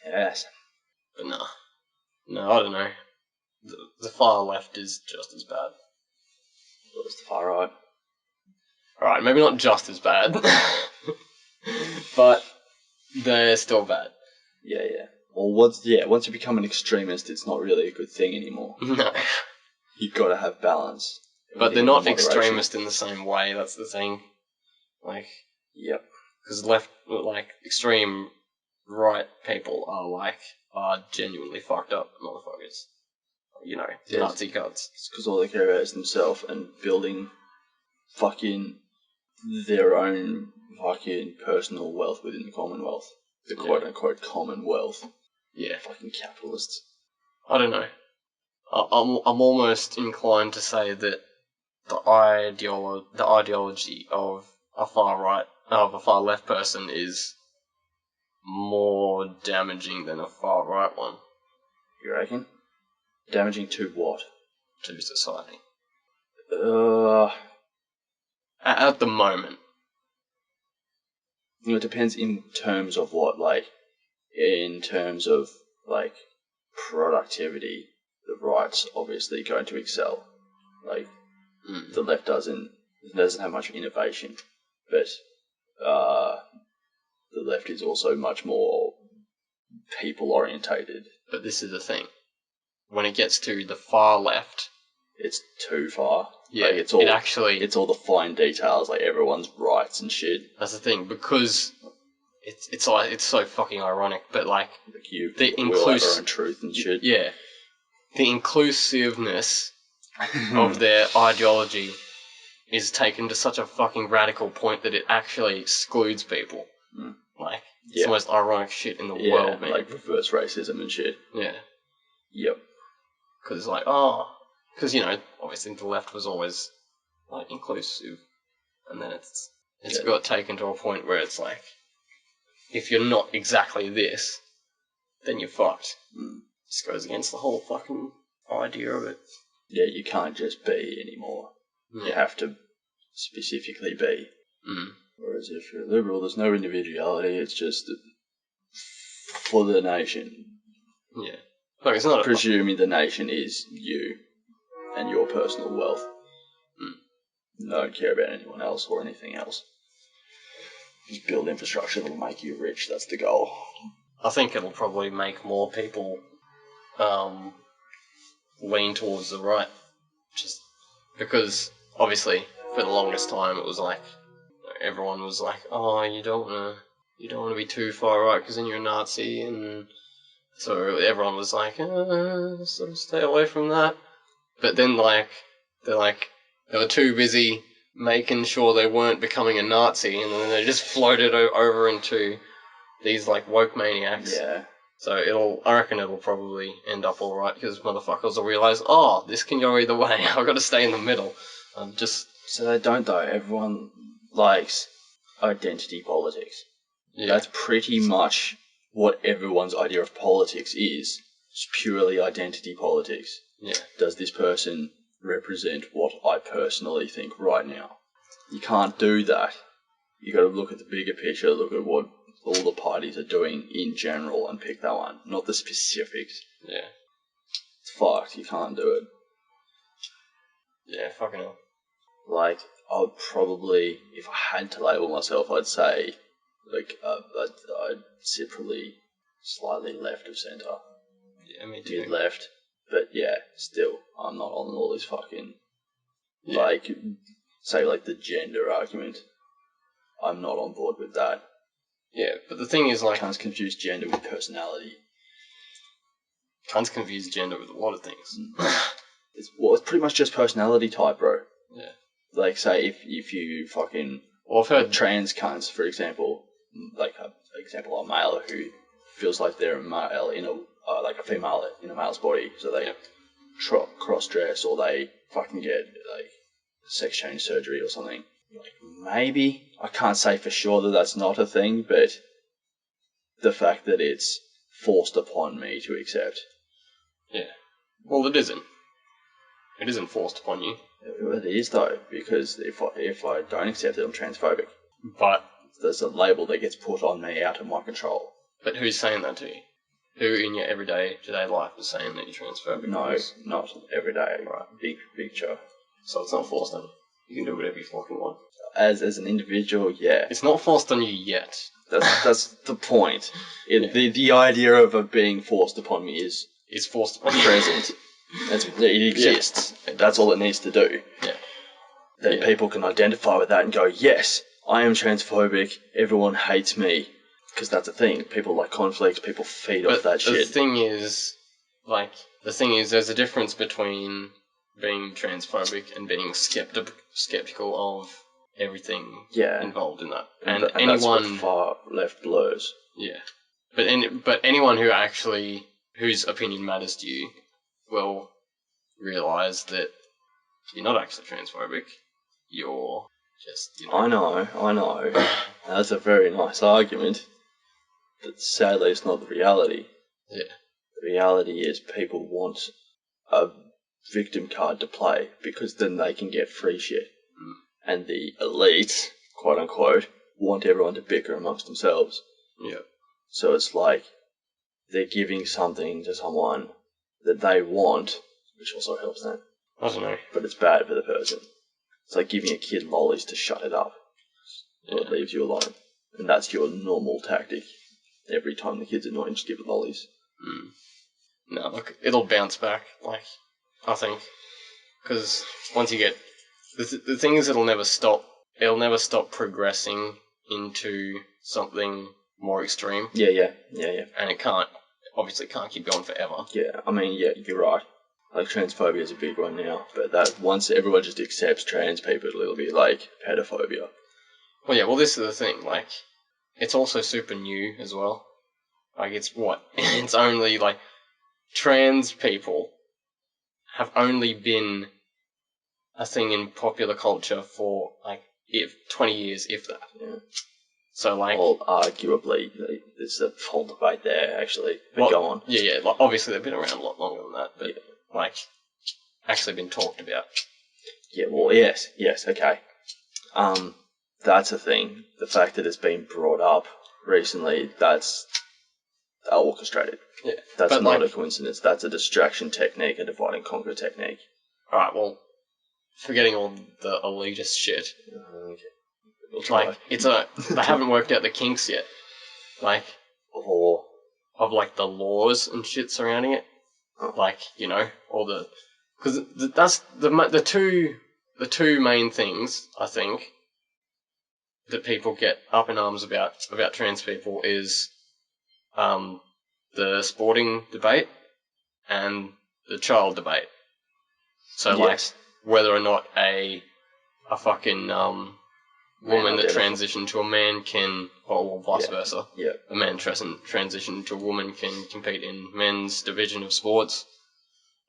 Yes. But no, I don't know. The far left is just as bad. What's the far right? Alright, maybe not just as bad. But they're still bad. Yeah. Well, once you become an extremist, it's not really a good thing anymore. No. You've got to have balance. But they're not extremist in the same way, that's the thing. Yep. Because extreme right people are genuinely fucked up motherfuckers. Yes. Nazi cuts. It's because all they care about is themselves and building fucking their own fucking personal wealth within the Commonwealth. The quote-unquote Commonwealth. Yeah. Fucking capitalists. I don't know. I'm almost inclined to say that the ideology of a far left person is more damaging than a far right one. You reckon? Damaging to what? To society. Uh, At the moment. It depends in terms of what, like, in terms of, like, productivity, the right's obviously going to excel. Like, the left doesn't have much innovation, but the left is also much more people-orientated. But this is the thing. When it gets to the far left... It's too far. Yeah, like, it's all the fine details, like everyone's rights and shit. That's the thing, because it's so fucking ironic, but like we all have our own truth and shit. Yeah. The inclusiveness of their ideology is taken to such a fucking radical point that it actually excludes people. Like, it's the most ironic shit in the world, man. Like reverse racism and shit. Yeah. Yep. Because it's like, because, you know, obviously the left was always, like, inclusive. And then it's got taken to a point where it's like, if you're not exactly this, then you're fucked. This goes against the whole fucking idea of it. Yeah, you can't just be anymore. You have to specifically be. Whereas if you're liberal, there's no individuality, it's just for the nation. Yeah. Like, it's not presuming the nation is you and your personal wealth. Don't care about anyone else or anything else. Just build infrastructure that'll make you rich, that's the goal. I think it'll probably make more people lean towards the right. Just because, obviously, for the longest time it was like, everyone was like, oh, you don't want to be too far right because then you're a Nazi, and so everyone was like, sort of stay away from that. But then, like, they were too busy making sure they weren't becoming a Nazi, and then they just floated over into these, like, woke maniacs. Yeah. So I reckon it'll probably end up alright, because motherfuckers will realise, oh, this can go either way, I've got to stay in the middle. So they don't, though. Everyone likes identity politics. Yeah. That's pretty much what everyone's idea of politics is. It's purely identity politics. Yeah. Does this person represent what I personally think right now? You can't do that. You got to look at the bigger picture, look at what all the parties are doing in general and pick that one, not the specifics. Yeah. It's fucked. You can't do it. Yeah, fucking hell. Like, I would probably, if I had to label myself, I'd say, like, I'd sit probably slightly left of centre. Yeah, me too. Mid-left. But yeah, still, I'm not on all this fucking, like, say, like, the gender argument. I'm not on board with that. Yeah, but the thing is, like... Can't confuse gender with personality. Can't confuse gender with a lot of things. It's pretty much just personality type, bro. Yeah. Like, say, if you fucking... Well, I've heard... Trans cunts, for example, like, a male who feels like they're a male in a, like a female in a male's body, so they cross-dress or they fucking get, like, sex change surgery or something. Like, maybe. I can't say for sure that that's not a thing, but the fact that it's forced upon me to accept. Yeah. Well, it isn't. It isn't forced upon you. It is, though, because if I don't accept it, I'm transphobic. But there's a label that gets put on me out of my control. But who's saying that to you? Who in your everyday life is saying that you're transphobic? No, not every day. Right. Big picture. So it's not forced on you. You can do whatever you fucking want. As an individual, yeah. It's not forced on you yet. That's the point. The idea of it being forced upon me is forced upon you. Present. It exists. Yeah. That's all it needs to do. Yeah. Then people can identify with that and go, yes, I am transphobic. Everyone hates me. Because that's a thing. People like conflict. People feed off that shit. The thing is, there's a difference between being transphobic and being skeptical of everything involved in that. And anyone that's what far left blurs. Yeah. But anyone who whose opinion matters to you will realise that you're not actually transphobic. You're just, I know. That's a very nice argument. But sadly, it's not the reality. Yeah. The reality is people want a victim card to play because then they can get free shit. And the elites, quote unquote, want everyone to bicker amongst themselves. Yeah. So it's like they're giving something to someone that they want, which also helps them. I don't know. But it's bad for the person. It's like giving a kid lollies to shut it up. Or it leaves you alone. And that's your normal tactic. Every time the kid's annoying, just give it lollies. No, look, it'll bounce back, like, I think. Because once you get... The thing is, it'll never stop progressing into something more extreme. Yeah. And it obviously can't keep going forever. Yeah, I mean, yeah, you're right. Like, transphobia is a big one now, but that once everyone just accepts trans people, it'll be like pedophobia. Well, yeah, well, this is the thing, like, it's also super new as well. Like, it's only, like, trans people have only been a thing in popular culture for, like, 20 years, if that. Yeah. So, like... Well, arguably, there's a whole debate there, actually. But go on. Yeah, like, obviously they've been around a lot longer than that, but, like, actually been talked about. Yeah, well, yes, okay. That's a thing. The fact that it's been brought up recently, that's orchestrated. Yeah. That's not a coincidence. That's a distraction technique, a divide and conquer technique. Alright, well, forgetting all the elitist shit. Okay. Like, they haven't worked out the kinks yet. Like, of like the laws and shit surrounding it. Oh. Like, you know, all the... Because that's the two main things, I think, that people get up in arms about trans people is the sporting debate and the child debate. So, like, whether or not a fucking woman that transitioned to a man can, or vice versa, a man transition to a woman can compete in men's division of sports,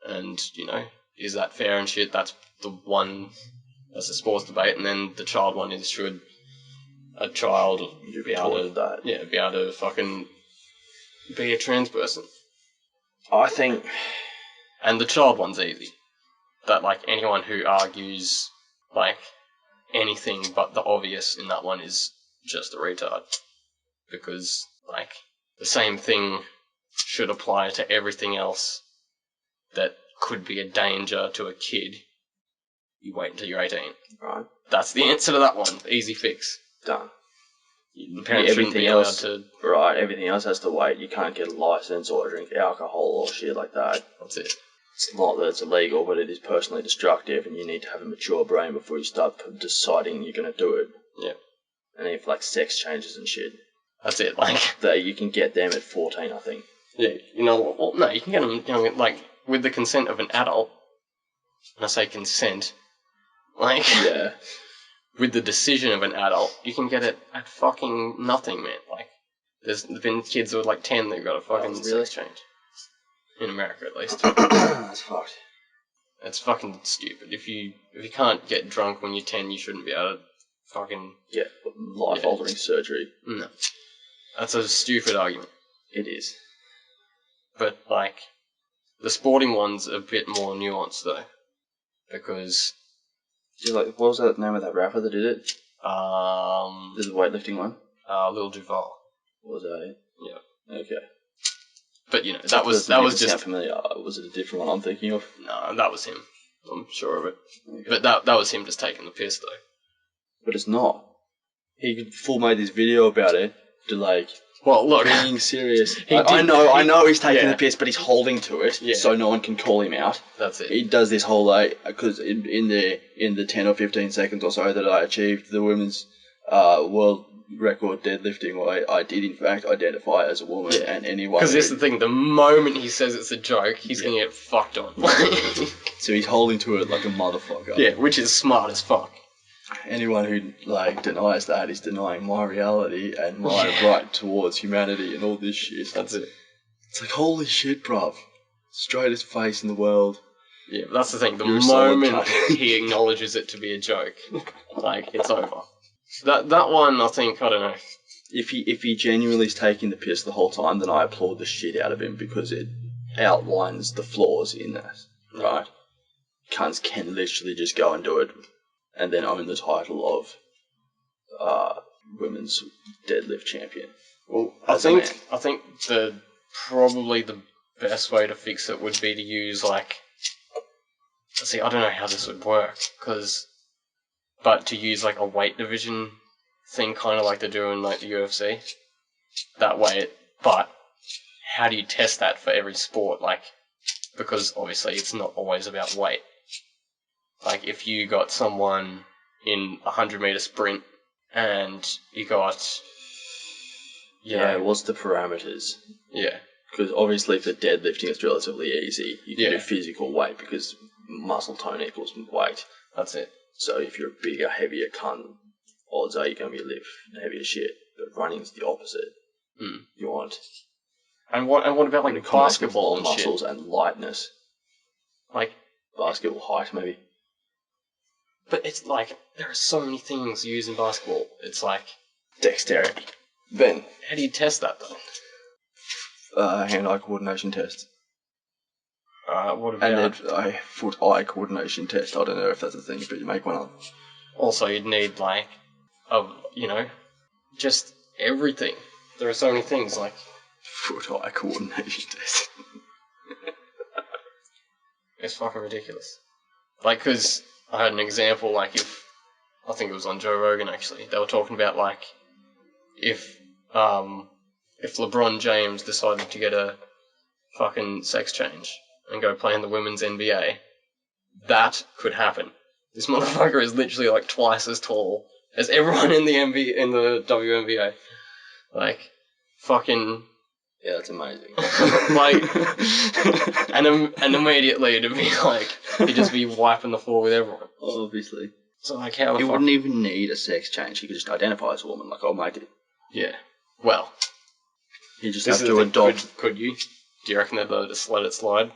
and, you know, is that fair and shit? That's the sports debate, and then the child one is, should a child be able to fucking be a trans person? I think... And the child one's easy. That, like, anyone who argues, like, anything but the obvious in that one is just a retard. Because, like, the same thing should apply to everything else that could be a danger to a kid. You wait until you're 18. Right. That's the answer to that one. Easy fix. Done. The parents shouldn't be allowed to... Right, everything else has to wait. You can't get a license or drink alcohol or shit like that. That's it. It's not that it's illegal, but it is personally destructive, and you need to have a mature brain before you start deciding you're going to do it. Yeah. And if, like, sex changes and shit. That's it, like... You can get them at 14, I think. Yeah, you know, well, no, you can get them young, like, with the consent of an adult. And I say consent, like... Yeah. With the decision of an adult, you can get it at fucking nothing, man. Like, there's been kids who are like 10 that got a fucking sex change. In America, at least. That's fucked. It's fucking stupid. If you can't get drunk when you're 10, you shouldn't be able to fucking... Yeah, life-altering surgery. No. That's a stupid argument. It is. But, like, the sporting one's a bit more nuanced, though. Because... What was that name of that rapper that did it? This is the weightlifting one? Lil Duval. Was that? Yeah. Okay. But, you know, that was just... Sound familiar. Was it a different one I'm thinking of? No, that was him. I'm sure of it. Okay. But that was him just taking the piss, though. But it's not. He full made this video about it to, like... Well, look... Being serious. I know he's taking the piss, but he's holding to it, so no one can call him out. That's it. He does this whole, like... Because in the 10 or 15 seconds or so that I achieved the women's world record deadlifting, I did, in fact, identify as a woman, and anyone... Because this is the thing, the moment he says it's a joke, he's going to get fucked on. So he's holding to it like a motherfucker. Yeah, which is smart as fuck. Anyone who, like, denies that is denying my reality and my right towards humanity and all this shit. That's it. It's like, holy shit, bruv. Straightest face in the world. Yeah, but that's the thing. The You're a solid moment cunt. he acknowledges it to be a joke, like, it's over. That one, I think, I don't know. If he genuinely is taking the piss the whole time, then I applaud the shit out of him because it outlines the flaws in that, right? Cunts can literally just go and do it and then own the title of women's deadlift champion. Well, I think probably the best way to fix it would be to use, like... See, I don't know how this would work, but to use, like, a weight division thing, kind of like they do in, like, the UFC. That way, but how do you test that for every sport? Like, because obviously it's not always about weight. Like, if you got someone in a 100-meter sprint and you got... Yeah, what's the parameters? Yeah. Because obviously for deadlifting it's relatively easy. You can do physical weight because muscle tone equals weight. That's it. So if you're a bigger, heavier cunt, odds are you're going to be lift heavier shit. But running's the opposite. You want... And what about, like, basketball and muscles shit? And lightness. Like... Basketball height, maybe? But it's like, there are so many things used in basketball. It's like... Dexterity. Then... How do you test that, though? Hand-eye coordination test. What about... And then foot-eye coordination test. I don't know if that's a thing, but you make one up. Also, you'd need, like, just everything. There are so many things, like... Foot-eye coordination test. It's fucking ridiculous. Like, because I had an example, like, I think it was on Joe Rogan, actually. They were talking about, like, if LeBron James decided to get a fucking sex change and go play in the women's NBA, that could happen. This motherfucker is literally, like, twice as tall as everyone in the WNBA. Like, fucking... Yeah, that's amazing. Like, and immediately it'd be like, he'd just be wiping the floor with everyone. Obviously. So, like, how the He fuck... wouldn't even need a sex change. He could just identify as a woman, like old mate did. Yeah. Well... He just have to adopt... Could you? Do you reckon they'd just let it slide?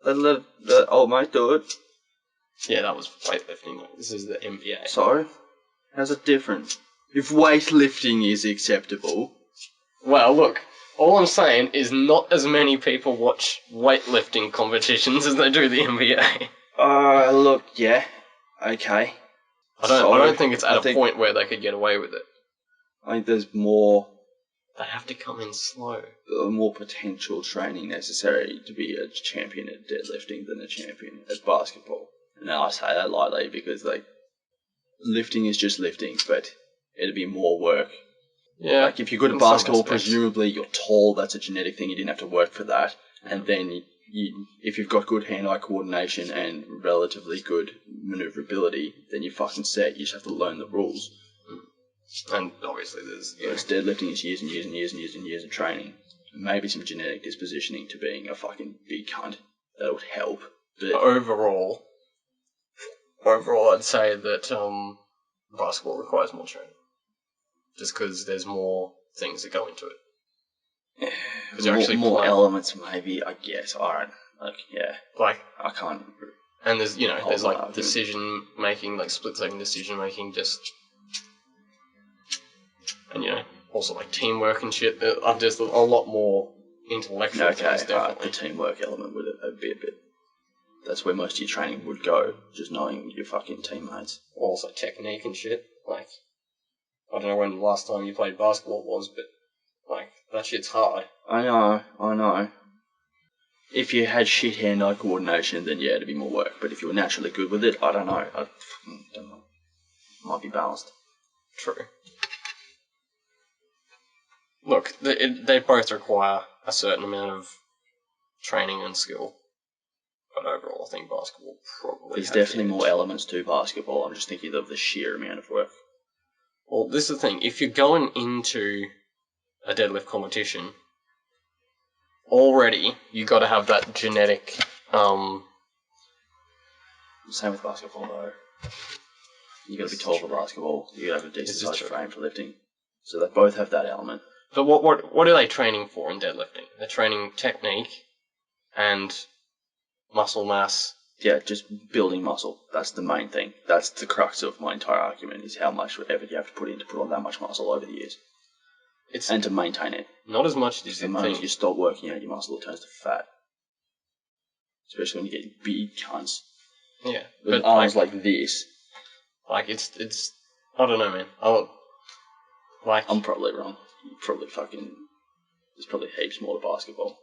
They'd let old mate do it. Yeah, that was weightlifting. This is the NBA. So? How's it different? If weightlifting is acceptable... Well, look... All I'm saying is not as many people watch weightlifting competitions as they do the NBA. Look, yeah. Okay. I don't think it's at a point where they could get away with it. I think there's more... They have to come in slow. More potential training necessary to be a champion at deadlifting than a champion at basketball. And I say that lightly because, like, lifting is just lifting, but it'd be more work. Yeah. Like, if you're good at basketball, presumably you're tall, that's a genetic thing, you didn't have to work for that. And then, if you've got good hand-eye coordination and relatively good maneuverability, then you're fucking set, you just have to learn the rules. And obviously there's... Whereas deadlifting is years and years and years and years and years of training. Maybe some genetic dispositioning to being a fucking big cunt. That would help. But overall, I'd say that basketball requires more training. Just because there's more things that go into it. Because you're actually more elements, maybe, I guess. Alright. Like, yeah. Like, I can't... And there's, there's like decision-making, like split-second decision-making, just... And, also like teamwork and shit. There's a lot more intellectual things, definitely. The teamwork element would be a bit... That's where most of your training would go, just knowing your fucking teammates. Also technique and shit, like... I don't know when the last time you played basketball was, but, like, that shit's hard. I know. If you had shit hand-eye coordination, then yeah, it'd be more work. But if you were naturally good with it, I don't know. I don't know. Might be balanced. True. Look, they both require a certain amount of training and skill. But overall, I think basketball probably There's definitely more elements to basketball. I'm just thinking of the sheer amount of work. Well, this is the thing. If you're going into a deadlift competition, already you got to have that genetic. Same with basketball, though. You got to be tall for basketball. You got to have a decent sized frame for lifting. So they both have that element. But what are they training for in deadlifting? They're training technique and muscle mass. Yeah, just building muscle. That's the main thing. That's the crux of my entire argument, is how much effort you have to put in to put on that much muscle over the years. And to maintain it. Not as much as the moment you stop working out your muscle, it turns to fat. Especially when you get big cunts. Yeah. With arms like this. Like, it's... I don't know, man. I'm probably wrong. There's probably heaps more to basketball.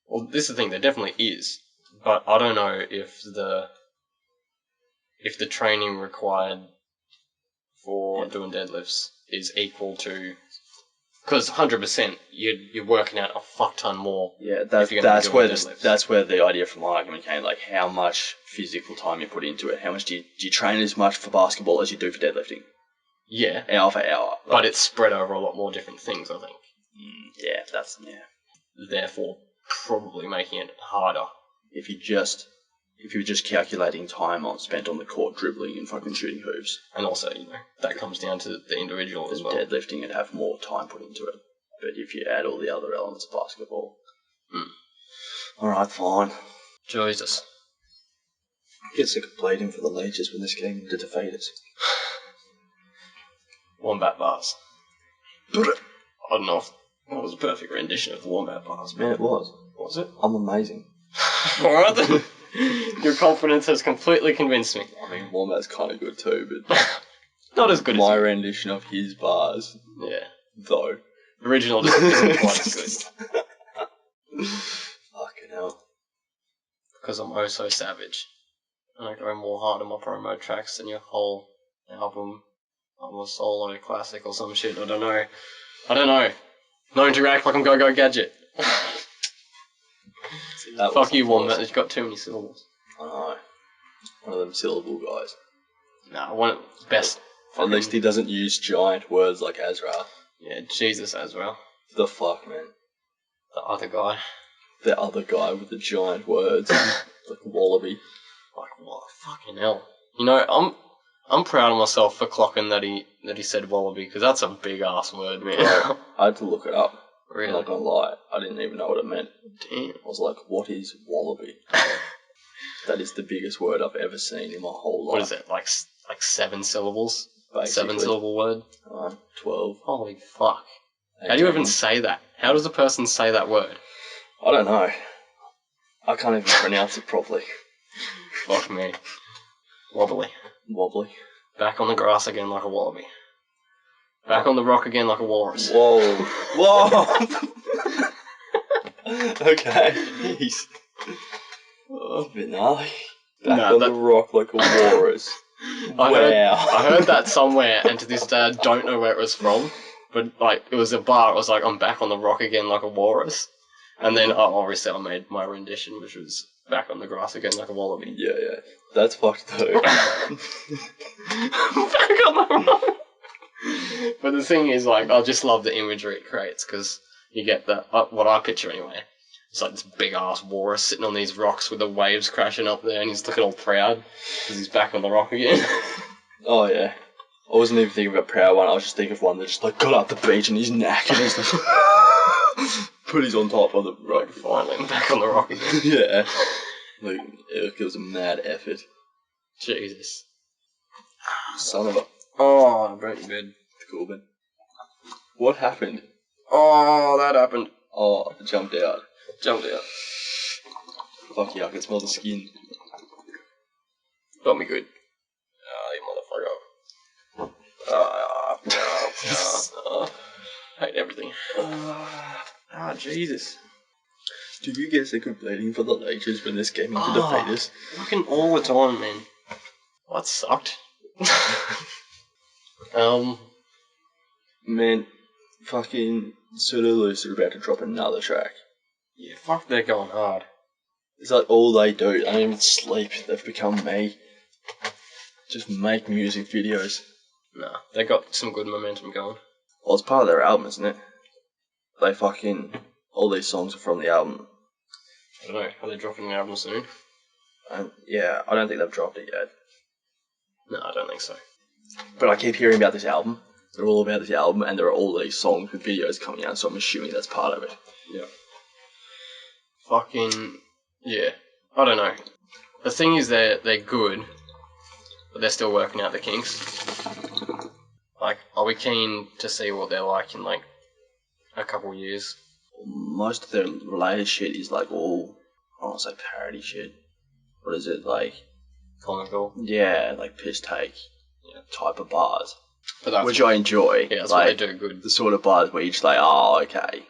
Well, this is the thing, there definitely is. But I don't know if the training required for doing deadlifts is equal to... Because 100%, you're working out a fuck ton more. Yeah, that's where the idea from my argument came. Like, how much physical time you put into it. How much do you train as much for basketball as you do for deadlifting? Yeah. Hour for hour. But it's spread over a lot more different things, I think. Yeah. Therefore, probably making it harder. If you're just calculating time spent on the court dribbling and fucking shooting hoops. And also, that comes down to the individual as well. Deadlifting and have more time put into it. But if you add all the other elements of basketball. Alright, fine. Jesus. Get sick of bleeding for the Leeches when this game to defeat us. Wombat bars. I don't know if that was a perfect rendition of the Wombat bars. Man, it was. Was it? I'm amazing. Alright then. Your confidence has completely convinced me. I mean, Wombat's kind of good too, but... Not as good as my rendition of his bars. Yeah. Though. The original just isn't quite as good. Fucking hell. Because I'm oh so savage. And I go more hard on my promo tracks than your whole album. I'm a solo classic or some shit. I don't know. Known to act like I'm Go-Go Gadget. Fuck you, Wombat. You've got too many syllables. I know. One of them syllable guys. Nah, one best. At least he doesn't use giant words like Azrael. Yeah, Jesus Azrael. The fuck, man. The other guy. The other guy with the giant words. Like Wallaby. Like, what? Fucking hell. I'm proud of myself for clocking that he said Wallaby, because that's a big ass word, man. I had to look it up. Really? I'm not gonna lie, I didn't even know what it meant. Damn. I was like, what is Wallaby? That is the biggest word I've ever seen in my whole life. What is it, like 7 syllables? Basically. 7-syllable word? 12. Holy fuck. 18. How do you even say that? How does a person say that word? I don't know. I can't even pronounce it properly. Fuck me. Wobbly. Back on the grass again like a wallaby. Back on the rock again like a walrus. Whoa! Okay. Jeez. Oh, a bit gnarly. Back on the rock like a walrus. I heard that somewhere, and to this day I don't know where it was from. But it was a bar. It was like, I'm back on the rock again like a walrus. And then obviously I made my rendition, which was back on the grass again like a wallaby. Yeah. That's fucked too. Back on the rock. But the thing is, I just love the imagery it creates, because you get what I picture anyway. It's like this big ass walrus sitting on these rocks with the waves crashing up there, and he's looking all proud because he's back on the rock again. Oh yeah. I wasn't even thinking of a proud one, I was just thinking of one that just got up the beach and he's knackered and he's like... But he's on top of the rock. Finally, I'm back on the rock again. Yeah. It was a mad effort. Jesus. Son of a... Oh, I broke your bed. Cool, man. What happened? Oh, that happened. Oh, I jumped out. Fuck yeah, I can smell the skin. Got me good. You motherfucker. Hate everything. Jesus. Do you get sick of bleeding for the Leeches when this game into defeat us? Fucking all the time, man. That sucked. Man, fucking Pseudo Loose are about to drop another track. Yeah, fuck, they're going hard. It's like all they do. They don't even sleep. They've become me. Just make music videos. Nah, they got some good momentum going. Well, it's part of their album, isn't it? They fucking... All these songs are from the album. I don't know. Are they dropping the album soon? Yeah, I don't think they've dropped it yet. No, I don't think so. But I keep hearing about this album. They're all about this album, and there are all these songs with videos coming out, so I'm assuming that's part of it. Yeah. Fucking yeah. I don't know. The thing is, they're good, but they're still working out the kinks. Like, are we keen to see what they're like in like a couple years? Most of their related shit is like all, I don't want to say parody shit. What is it, like? Comical. Yeah, like piss take type of bars. But that's which I enjoy. Yeah, that's like, what they do good. The sort of bars where you're just like, oh, okay.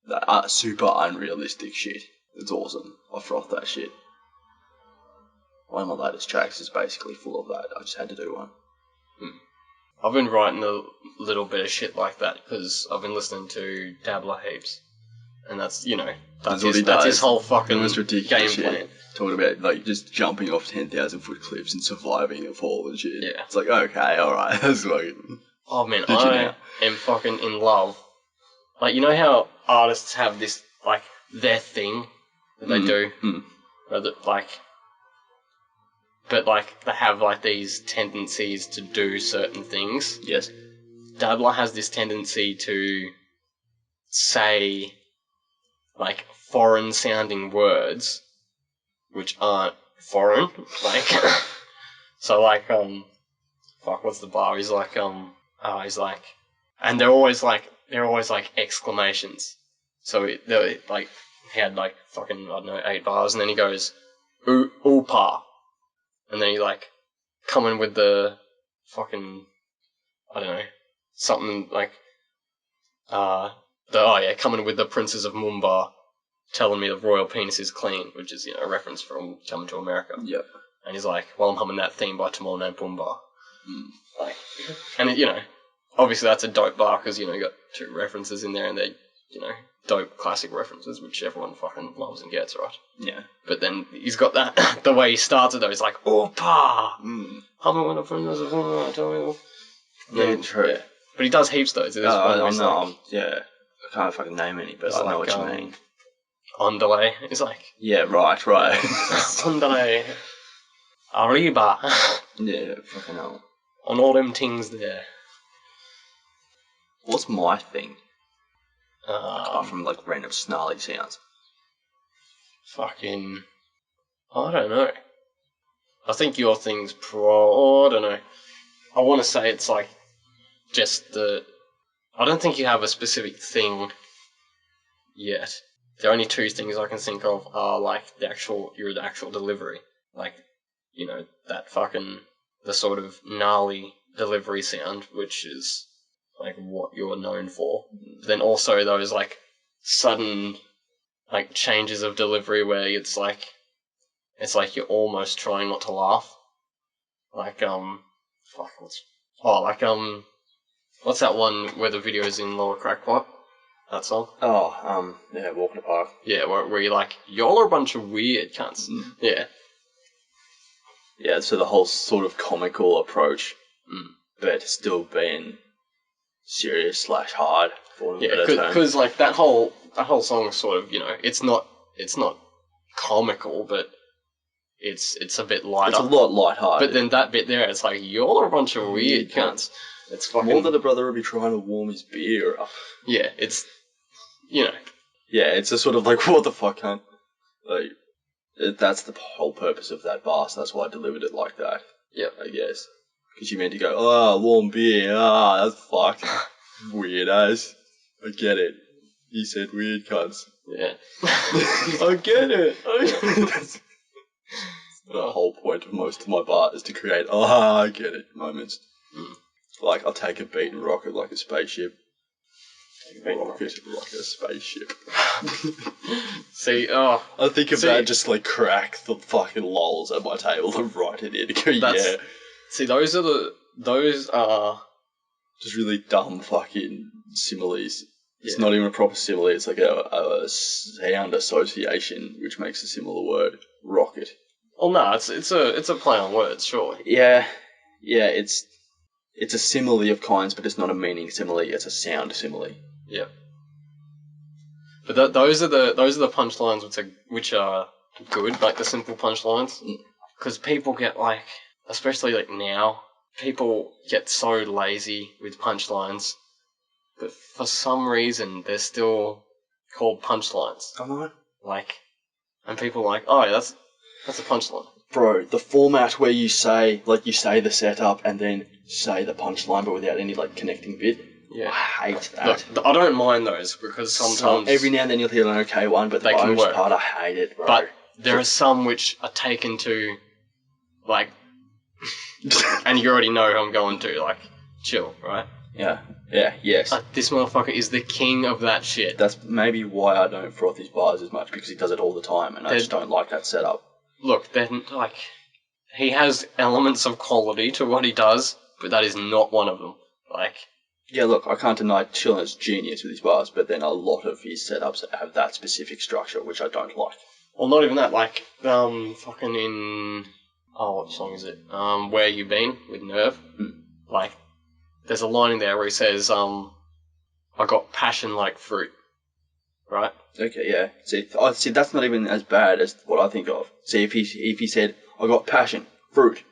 That super unrealistic shit. It's awesome. I froth that shit. One of my latest tracks is basically full of that. I just had to do one. I've been writing a little bit of shit like that because I've been listening to Dabla heaps. And that's, you know, that's his whole fucking game plan. Talking about, like, just jumping off 10,000 foot cliffs and surviving a fall and shit. Yeah. It's like, okay, alright, that's fucking... Oh, man, I am fucking in love. Like, you know how artists have this, like, their thing that they do? Or that, like... But, like, they have, like, these tendencies to do certain things. Yes. Dabla has this tendency to say, like, foreign-sounding words, which aren't foreign. Like, so, like, fuck, what's the bar? He's like, and they're always, like, exclamations. So, like, he had, like, fucking, I don't know, 8 bars, and then he goes, oopa. And then he, like, coming with the fucking, I don't know, something like, coming with the Princes of Mumbai telling me the royal penis is clean, which is, you know, a reference from Coming to America. Yep. And he's like, well, I'm humming that theme by Timon and Pumbaa. Like, and, you know, obviously that's a dope bar because, you know, you got 2 references in there and they're, you know, dope classic references, which everyone fucking loves and gets, right? Yeah. But then he's got that, the way he starts it though, he's like, Oopa! Humming when a friend was a woman, tell me. Yeah, true. Yeah. But he does heaps though. I can't fucking name any, but I know what you mean. Andale. It's like... Yeah, right. Andale. Arriba. Yeah, fucking hell. On all them things there. What's my thing? Apart from, like, random snarly sounds. Fucking... I don't know. I think your thing's I don't know. I want to say it's, like, just the... I don't think you have a specific thing yet. The only 2 things I can think of are, like, the actual delivery. Like, you know, that fucking... the sort of gnarly delivery sound, which is... like, what you're known for. But then also those, like, sudden, like, changes of delivery where it's like you're almost trying not to laugh. Like, what's that one where the video's in Lower Crackpot? That song? Yeah, Walk in the Park. Yeah, where you're like, y'all are a bunch of weird cunts. Yeah. Yeah, so the whole sort of comical approach, but still being... serious / hard for because like that whole song is sort of, you know, it's not comical, but it's a bit lighter. It's a lot lighthearted. But then that bit there, it's like, you're a bunch of weird cunts. It's fucking more than a brother would be trying to warm his beer up. Yeah, it's, you know. Yeah, it's a sort of like, what the fuck, cunt? Like, that's the whole purpose of that bar, so that's why I delivered it like that. Yeah, I guess. Because you meant to go, warm beer, that's fucked. Weirdos. I get it. He said weird cunts. Yeah. I get it. That's the whole point of most of my bar is to create, I get it moments. Like, I'll take a beat and rock it like a spaceship. Rock it like a spaceship. See, I think of that, just like crack the fucking lols at my table and write it in. Go, yeah. See, those are just really dumb fucking similes. It's not even a proper simile, it's like a sound association which makes a similar word. Rocket. Well, no, it's a play on words, surely. Yeah, it's a simile of kinds, but it's not a meaning simile, it's a sound simile. Yeah. But those are the punchlines which are good, like the simple punchlines. Because people get, like, especially like now, people get so lazy with punchlines, but for some reason they're still called punchlines. I know. Like, and people are like, oh, yeah, that's a punchline. Bro, the format where you say the setup and then say the punchline but without any, like, connecting bit. Yeah. I hate that. Look, I don't mind those because sometimes... every now and then you'll hear an okay one, but the most part, I hate it, bro. But there are some which are taken to, like... and you already know who I'm going to, like, chill, right? Yeah. Yeah, yes. This motherfucker is the king of that shit. That's maybe why I don't froth his bars as much, because he does it all the time, and I just don't like that setup. Look, then, like, he has elements of quality to what he does, but that is not one of them. Like... Yeah, look, I can't deny Chillin's genius with his bars, but then a lot of his setups have that specific structure, which I don't like. Well, not even that, like, fucking in... Oh, what song is it? Where You Been, with Nerve. Like, there's a line in there where he says, I got passion like fruit. Right? Okay, yeah. See, that's not even as bad as what I think of. See, if he said, I got passion, fruit.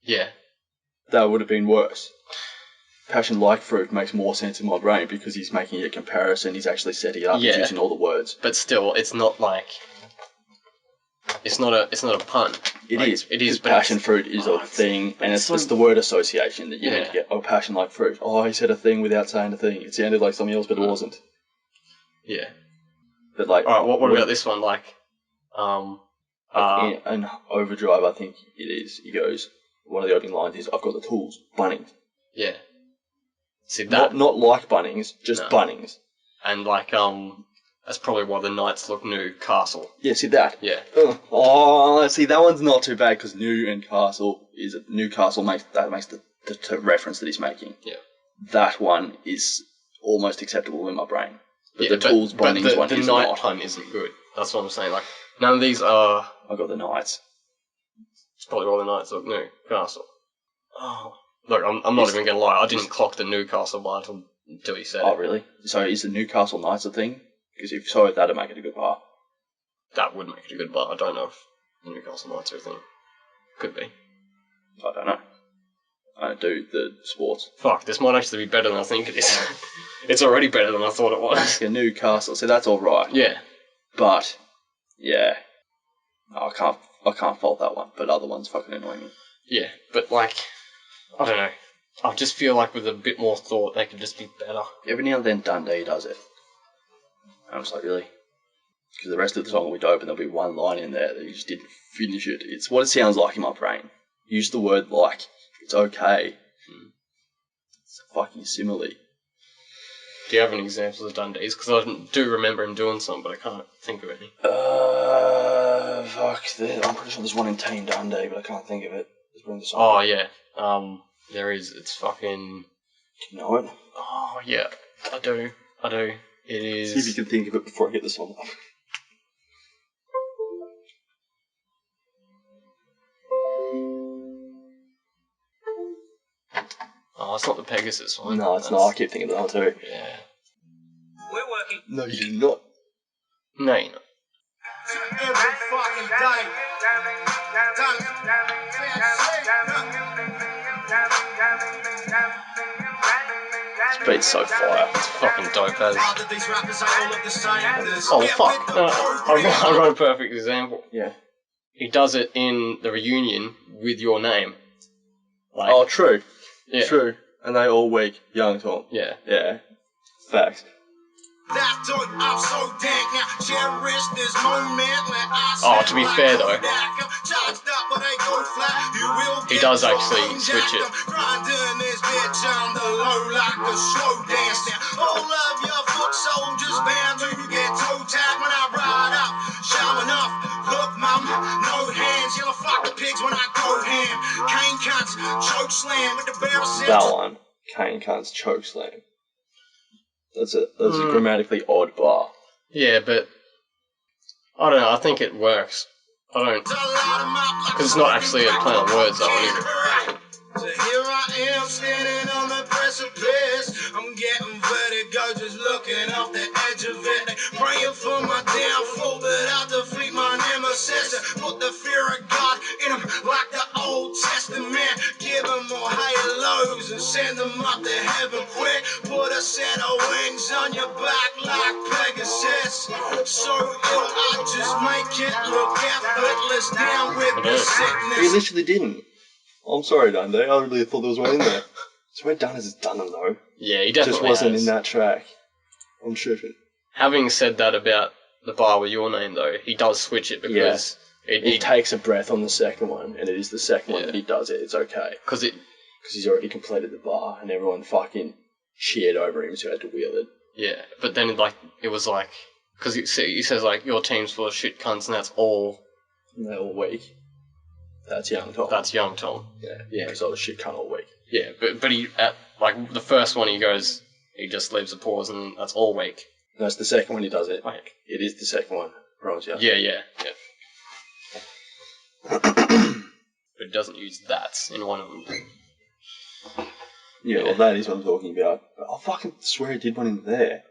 Yeah. That would have been worse. Passion like fruit makes more sense in my brain because he's making a comparison, he's actually setting it up, he's using all the words. But still, it's not like... It's not a pun. It like, is. It is. But passion fruit is a thing, and it's the word association that you need to get. Oh, passion like fruit. Oh, he said a thing without saying a thing. It sounded like something else, but it wasn't. Yeah. But like... Alright, what about this one? Like, in Overdrive, I think it is, he goes, one of the opening lines is, I've got the tools, Bunnings. Yeah. See, that... Not like Bunnings, just Bunnings. And like, that's probably why the Knights look new, Castle. Yeah, see that? Yeah. Oh, see, that one's not too bad, because new and Castle is... Newcastle makes the reference that he's making. Yeah. That one is almost acceptable in my brain. But yeah, the tools, Bunnings one is not. The Knight pun isn't good. That's what I'm saying. Like, none of these are... I got the Knights. It's probably why the Knights look new, Castle. Oh... Look, I'm not even going to lie, I didn't clock the Newcastle bar until he said it. Oh, really? So is the Newcastle Knights a thing? Because if so, that'd make it a good bar. That would make it a good bar. I don't know if the Newcastle Knights are a thing. Could be. I don't know. I don't do the sports. Fuck, this might actually be better than I think it is. It's already better than I thought it was. Yeah, Newcastle, so that's alright. Yeah. But, yeah. I can't fault that one, but other ones fucking annoy me. Yeah, but like... I don't know. I just feel like with a bit more thought, they could just be better. Every now and then Dundee does it. I'm just like, really? Because the rest of the song will be dope and there'll be one line in there that you just didn't finish it. It's what it sounds like in my brain. Use the word like. It's okay. It's a fucking simile. Do you have any examples of Dundee's? Because I do remember him doing some, but I can't think of any. Fuck. I'm pretty sure there's one in Team Dundee, but I can't think of it. Oh, yeah. There is. It's fucking... Do you know it? Oh, yeah. I do. It is... See if you can think of it before I get the song up. Oh, it's not the Pegasus one. No, it's not. I keep thinking of that one too. Yeah. We're working. No, you're not. No, you're not. Every fucking day. This beat's so fire. It's fucking dope as. Oh fuck! No, I've got a perfect example. Yeah. He does it in the reunion with Your Name. Like, Oh, true. yeah. True. And they all weak. Young Tom. Yeah. Yeah. Facts. Oh, to be fair though, he does actually switch it. That one. Kane Cunt's choke slam. That's a grammatically odd bar. Yeah, but I don't know. I think it works. I don't, because it's not actually a play on words, though, is it? So here I am standing on the precipice. I'm getting vertigo just looking off the edge of it. Praying for my downfall, but I'll defeat my nemesis. Put the fear of God in them like the Old Testament. Give them more hate send them up to heaven quick. Put a set of wings on your back like Pegasus. So ill, I just make it look effortless. Down with the He sickness. literally didn't. I'm sorry, Dundee. I really thought there was one in there. Swear Dunners has done them though. Yeah, he definitely Just wasn't has. in that track. I'm tripping. Having said that about the bar with your name, though, he does switch it because He takes a breath on the second one, and it is the second one that he does it. It's okay. because Because he's already completed the bar, and everyone fucking cheered over him, so he had to wheel it. yeah. But then it was like because he says like your team's full of shit cunts, and that's all. And they're all weak. That's young Tom. That's young Tom. Yeah, because I was shit cunt all week. Yeah, but he at like the first one he just leaves a pause, and that's all weak. No, it's the second one he does it. Like It is the second one. Promise you. yeah. But he doesn't use that in one of them. Yeah, well, that is what I'm talking about. I fucking swear he did one in there.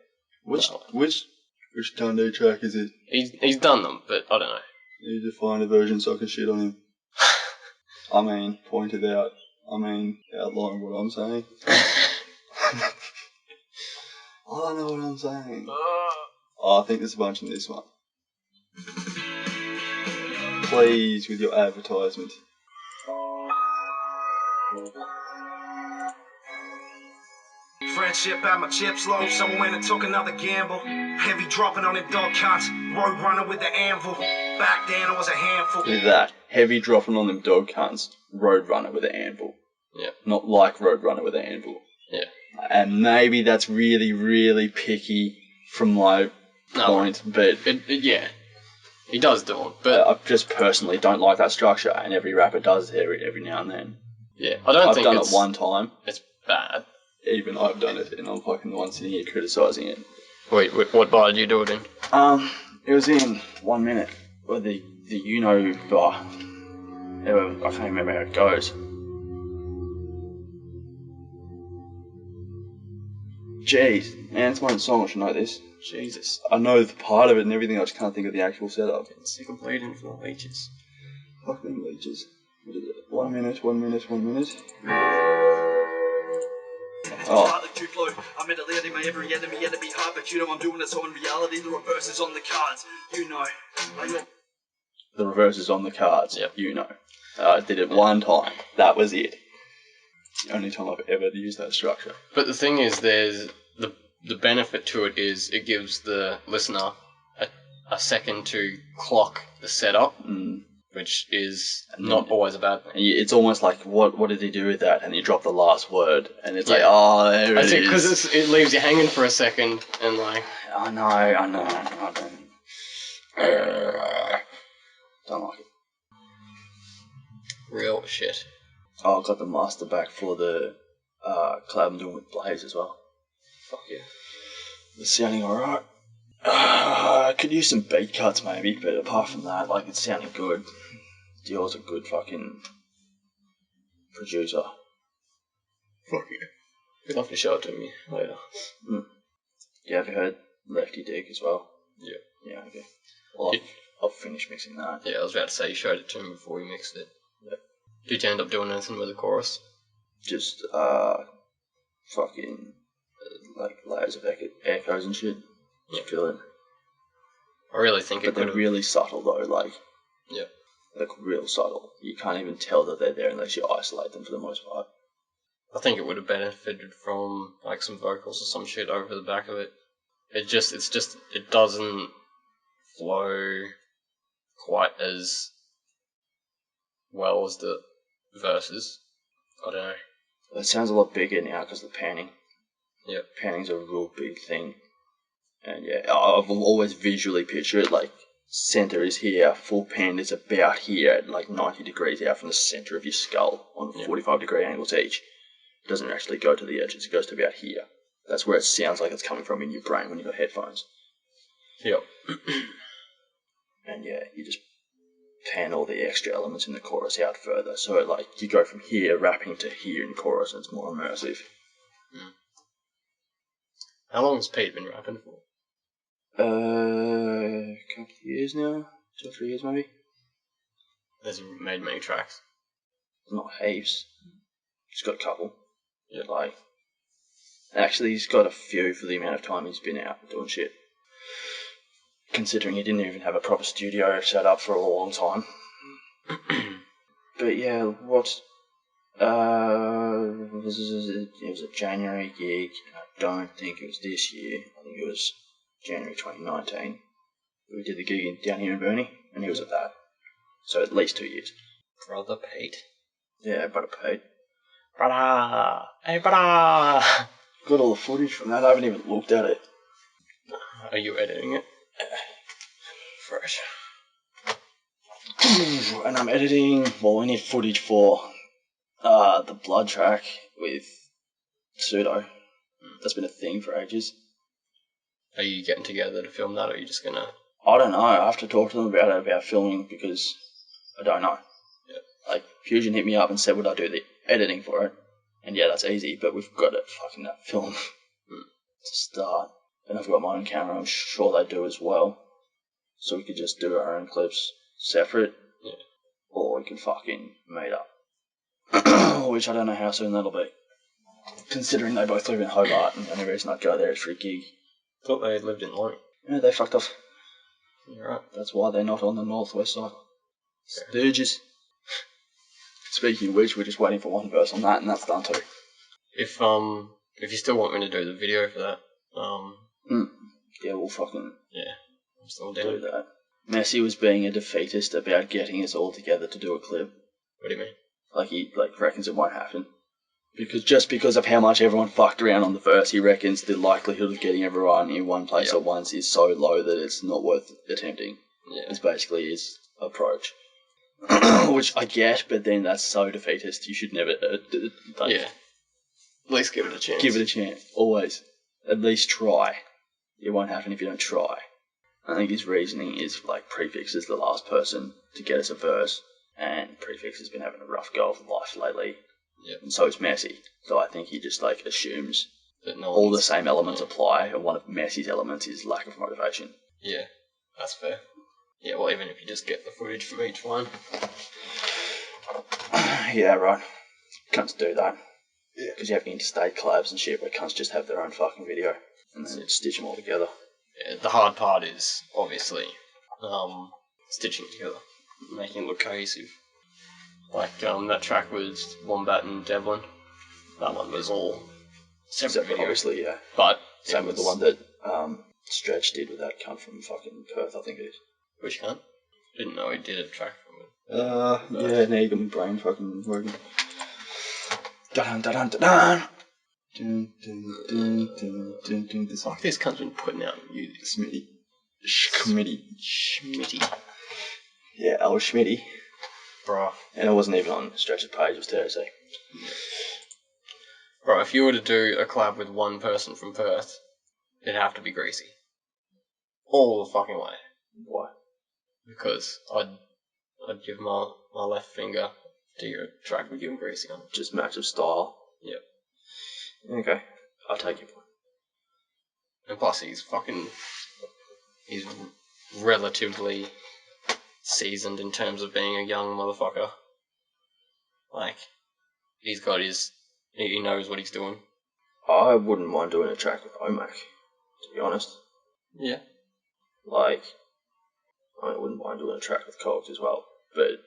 Which Dundee track is it? He's done them, but I don't know. You need to find a version so I can shit on him. I mean, point it out. I mean, outline what I'm saying. I don't know what I'm saying. Oh, I think there's a bunch in this one. Please, with your advertisement. Friendship at my chips low, so I went and took another gamble. Heavy dropping on them dog cunts, road runner with the anvil. Back then I was a handful. Look at that. Heavy dropping on them dog cunts. Roadrunner with an anvil. Yeah. Not like Roadrunner with an anvil. Yeah. And maybe that's really, really picky from my point, but Yeah. He does do them, but I just personally don't like that structure, and every rapper does it every now and then. yeah, I don't I've think done it's it one time. It's bad. Even I've done it, and I'm fucking the one sitting here criticising it. Wait, what bar did you do it in? It was in 1 minute. Or the bar. I can't remember how it goes. Jeez, man, it's my own song. I should know this. Jesus, I know the part of it and everything. I just can't think of the actual setup. I'm sick of bleeding for the leeches. Fuck them leeches. What is it? 1 minute, 1 minute, 1 minute. Oh. I'm annihilating my every enemy hard, but you know I'm doing it so in reality the reverse is on the cards. You know. The reverse is on the cards. Yep. You know. I did it one time. That was it. The only time I've ever used that structure. But the thing is, there's the benefit to it is it gives the listener a second to clock the setup, which is not always a bad thing. It's almost like, what did he do with that? And you drop the last word, and it's like, oh, there it is. Because it leaves you hanging for a second, and like... I know. Don't like it. Real shit. Oh, I got the master back for the collab I'm doing with Blaze as well. Fuck yeah. It's sounding alright. I could use some beat cuts maybe, but apart from that, like, it's sounding good. Dior's a good fucking producer. Fuck yeah. You'll have to show it to me later. You ever heard Lefty Dick as well? Yeah. Yeah, okay. Well, I'll finish mixing that. Yeah, I was about to say you showed it to me before you mixed it. Yeah. Did you end up doing anything with the chorus? Just, fucking, like, layers of echoes and shit. Just fill in. I really think But it could they're have... really subtle though, like... Yeah. Like, real subtle. You can't even tell that they're there unless you isolate them for the most part. I think it would have benefited from like some vocals or some shit over the back of it. It doesn't flow quite as well as the verses. I don't know. It sounds a lot bigger now because of the panning. Yep. Panning's a real big thing. And yeah, I've always visually pictured it like center is here, full pan is about here at like 90 degrees out from the center of your skull on 45-degree angles each. It doesn't actually go to the edges, it goes to about here. That's where it sounds like it's coming from in your brain when you've got headphones. Yep. And yeah, you just pan all the extra elements in the chorus out further. So like you go from here rapping to here in chorus and it's more immersive. How long has Pete been rapping for? A couple of years now, 2 or 3 years maybe. Has he made many tracks? Not heaps. Just got a couple. Yeah. Like, actually, he's got a few for the amount of time he's been out doing shit. Considering he didn't even have a proper studio set up for a long time. But yeah, it was a January gig. I don't think it was this year. I think it was January 2019. We did the gig down here in Burnie, and he was at that. So at least 2 years. Brother Pete. Yeah, Brother Pete. Brother! Hey, brother! Got all the footage from that. I haven't even looked at it. Are you editing it? Fresh. And I'm editing. Well, we need footage for the blood track with Pseudo. That's been a thing for ages. Are you getting together to film that, or are you just gonna... I don't know. I have to talk to them about filming because I don't know. Yeah. Like, Fusion hit me up and said, would I do the editing for it? And yeah, that's easy, but we've got to fucking film to start. And I've got my own camera. I'm sure they do as well. So we could just do our own clips separate. Yeah. Or we can fucking meet up. Which I don't know how soon that'll be. Considering they both live in Hobart and the only reason I'd go there is for a gig. Thought they lived in Loring. Yeah, they fucked off. You're right. That's why they're not on the northwest side. Sturgis. Speaking of which, we're just waiting for one verse on that, and that's done too. If you still want me to do the video for that, yeah, we'll fucking I'm still do down. that. Messi was being a defeatist about getting us all together to do a clip. What do you mean? Like he reckons it won't happen. Because of how much everyone fucked around on the verse, he reckons the likelihood of getting everyone in one place at once is so low that it's not worth attempting. Yeah. It's basically his approach. Which I get, but then that's so defeatist. You should never... Yeah. At least give it a chance. Give it a chance. Always. At least try. It won't happen if you don't try. I think his reasoning is, like, Prefix is the last person to get us a verse, and Prefix has been having a rough go of life lately. Yep. And so is Messi. So I think he just, like, assumes that all the same elements apply, and one of Messi's elements is lack of motivation. Yeah, that's fair. Yeah, well, even if you just get the footage from each one. Yeah, right. Cunts do that. Yeah. Because you have interstate collabs and shit where cunts just have their own fucking video and then stitch them all together. Yeah, the hard part is, obviously, stitching it together, making it look cohesive. Like, that track was Wombat and Devlin. That one was all separate video. Obviously, yeah. But same with the one that Stretch did with that cunt from fucking Perth, I think it is. Which cunt? Didn't know he did a track from it. Yeah, now you got my brain fucking working. Dun-dun-dun-dun-dun! Dun-dun-dun-dun-dun. It's like this cunt's been putting out music. Schmitty. Yeah, old Schmitty. Bro. And it wasn't even on Stretch's page, it was Thursday. Bro, if you were to do a collab with one person from Perth, it'd have to be Greasy. All the fucking way. Why? Because I'd give my left finger to your track with you and Greasy on it. Just match of style. Yep. Okay, I'll take your point. And plus he's relatively seasoned in terms of being a young motherfucker. Like, he knows what he's doing. I wouldn't mind doing a track with Omac, to be honest. Yeah. Like, I wouldn't mind doing a track with Cogs as well, but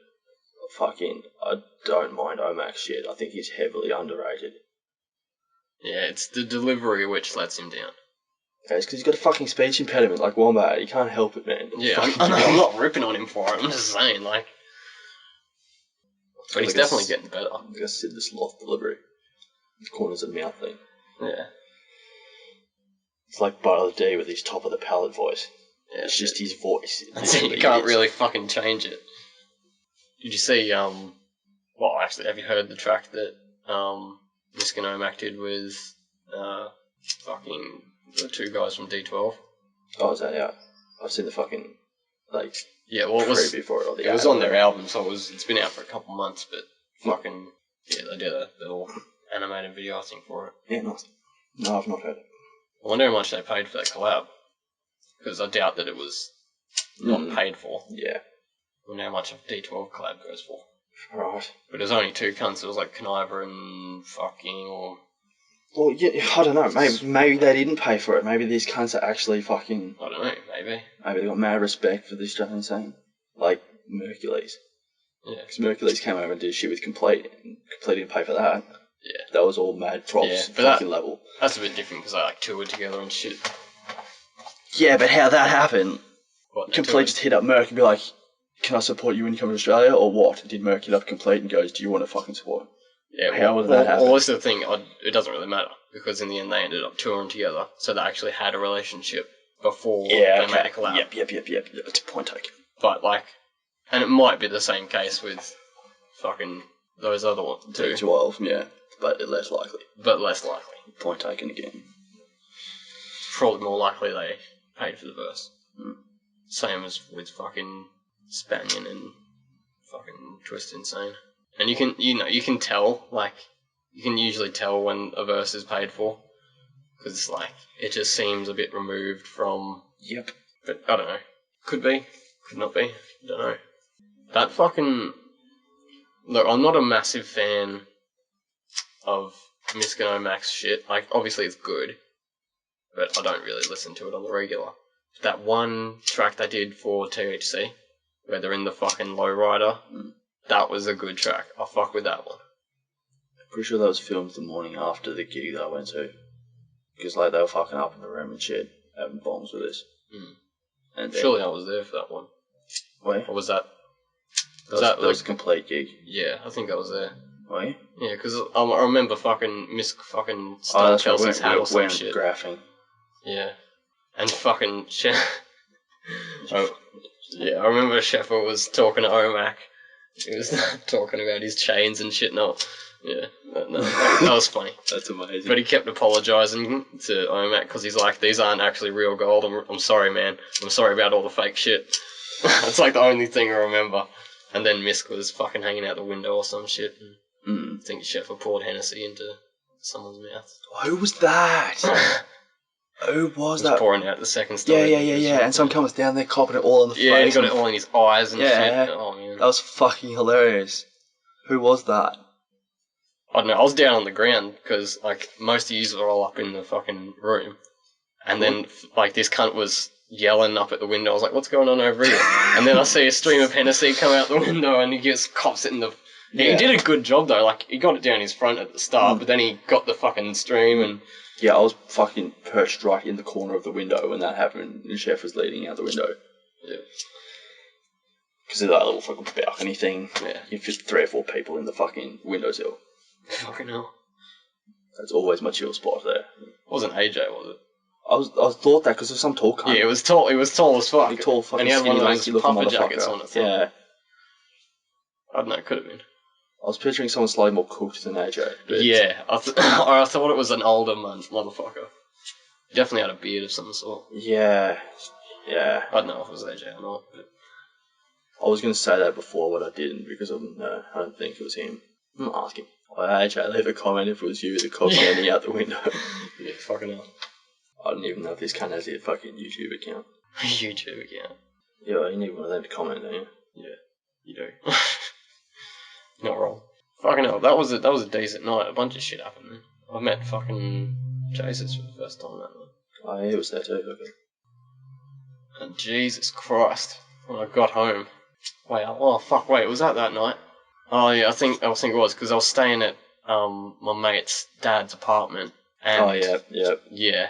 I don't mind Omac's shit. I think he's heavily underrated. Yeah, it's the delivery which lets him down. Yeah, it's because he's got a fucking speech impediment like Wombat. He can't help it, man. Yeah, I'm not ripping on him for it. I'm just saying, like... But he's definitely getting better. I guess Sid the Sloth delivery. The corners of the mouth thing. Yeah. It's like Barlow D with his top of the palate voice. Yeah, it's just his voice. You can't really fucking change it. Did you see, well, actually, have you heard the track that, Nisk and Omac did with, fucking the two guys from D12? Oh, is that out? I've seen the fucking, like, yeah, well, preview for it. Or it was on their album, so it's been out for a couple months, but fucking, yeah, they did a little animated video, I think, for it. Yeah, nice. No, I've not heard it. I wonder how much they paid for that collab, because I doubt that it was not paid for. Yeah. I wonder how much a D12 collab goes for. Right. But it was only two cunts. It was like Conniver and fucking, or Well, yeah, I don't know. Maybe they didn't pay for it. Maybe these cunts are actually fucking. I don't know, maybe. Maybe they got mad respect for the Australian scene, like Mercules. Yeah. Because Mercules came over and did shit with Complete, and Complete didn't pay for that. Yeah. That was all mad props, Yeah, but fucking level. That's a bit different because they like toured together and shit. Yeah, but how that happened? What, Complete just hit up Merc and be like, "Can I support you when you come to Australia?" Or what? Did Merc hit up Complete and goes, "Do you want to fucking support?" Yeah, how would that happen? Well, that's the thing. It doesn't really matter because in the end they ended up touring together, so they actually had a relationship before they made a collab. Yep. It's a point taken. But like, and it might be the same case with fucking those other ones too. T12, yeah, but less likely. But less likely. Point taken again. Probably more likely they paid for the verse. Mm. Same as with fucking Spanion and fucking Twist Insane. And you can tell, like, you can usually tell when a verse is paid for. Because, like, it just seems a bit removed from... Yep. But, I don't know. Could be. Could not be. Don't know. That fucking... Look, I'm not a massive fan of Misk and Omax shit. Like, obviously it's good. But I don't really listen to it on the regular. That one track they did for THC, where they're in the fucking lowrider, that was a good track. I fuck with that one. Pretty sure that was filmed the morning after the gig that I went to. Because, like, they were fucking up in the room and shit, having bombs with us. And then, Surely I was there for that one. Wait? Or was that... That was a complete gig. Yeah, I think I was there. Were you? Yeah, because I remember fucking Misk fucking stole Kelsey's hat or some shit. Graphing. Yeah. And fucking... yeah, I remember Sheffer was talking to Omac. He was talking about his chains and shit. No, yeah, that was funny. That's amazing. But he kept apologising to Omac because he's like, these aren't actually real gold. I'm sorry, man. I'm sorry about all the fake shit. That's like the only thing I remember. And then Misk was fucking hanging out the window or some shit. And I think Sheffer poured Hennessy into someone's mouth. Who was that? Who was that? Pouring out the second story. Yeah. And someone comes down there copping it all in the face. Yeah, and he got it all in his eyes and shit. Oh, man. That was fucking hilarious. Who was that? I don't know. I was down on the ground because, like, most of you are all up in the fucking room. And then, like, this cunt was yelling up at the window. I was like, what's going on over here? And then I see a stream of Hennessy come out the window and he just cops it in the... Yeah. He did a good job, though. Like, he got it down his front at the start, but then he got the fucking stream and... Yeah, I was fucking perched right in the corner of the window when that happened, and Chef was leading out the window. Yeah. Because of that little fucking balcony thing. Yeah. You fit 3 or 4 people in the fucking windowsill. Fucking hell. That's always my chill spot there. It wasn't AJ, was it? I thought that because there's some tall cunt. Yeah, it was tall. It was tall as fuck. Big, tall, fucking and he had one of those skinny, puffer jackets on it. Yeah. I don't know, it could have been. I was picturing someone slightly more cooked than AJ. But yeah, I thought it was an older motherfucker. Definitely had a beard of some sort. Yeah. I don't know if it was AJ or not. But... I was going to say that before, but I didn't because I don't think it was him. I'm not asking. AJ, leave a comment if it was you with the cock standing out the window. Yeah, fucking hell. I don't even know if this cunt has a fucking YouTube account. YouTube account? Yeah, you need one of them to comment, don't you? Yeah, you do. Not wrong. Fucking hell, that was a decent night. A bunch of shit happened, man. I met fucking Jesus for the first time that night. Oh, yeah, he was there too, okay. And Jesus Christ, when I got home. Wait, was that night? Oh yeah, I think it was, because I was staying at my mate's dad's apartment. And oh, yeah. Yeah,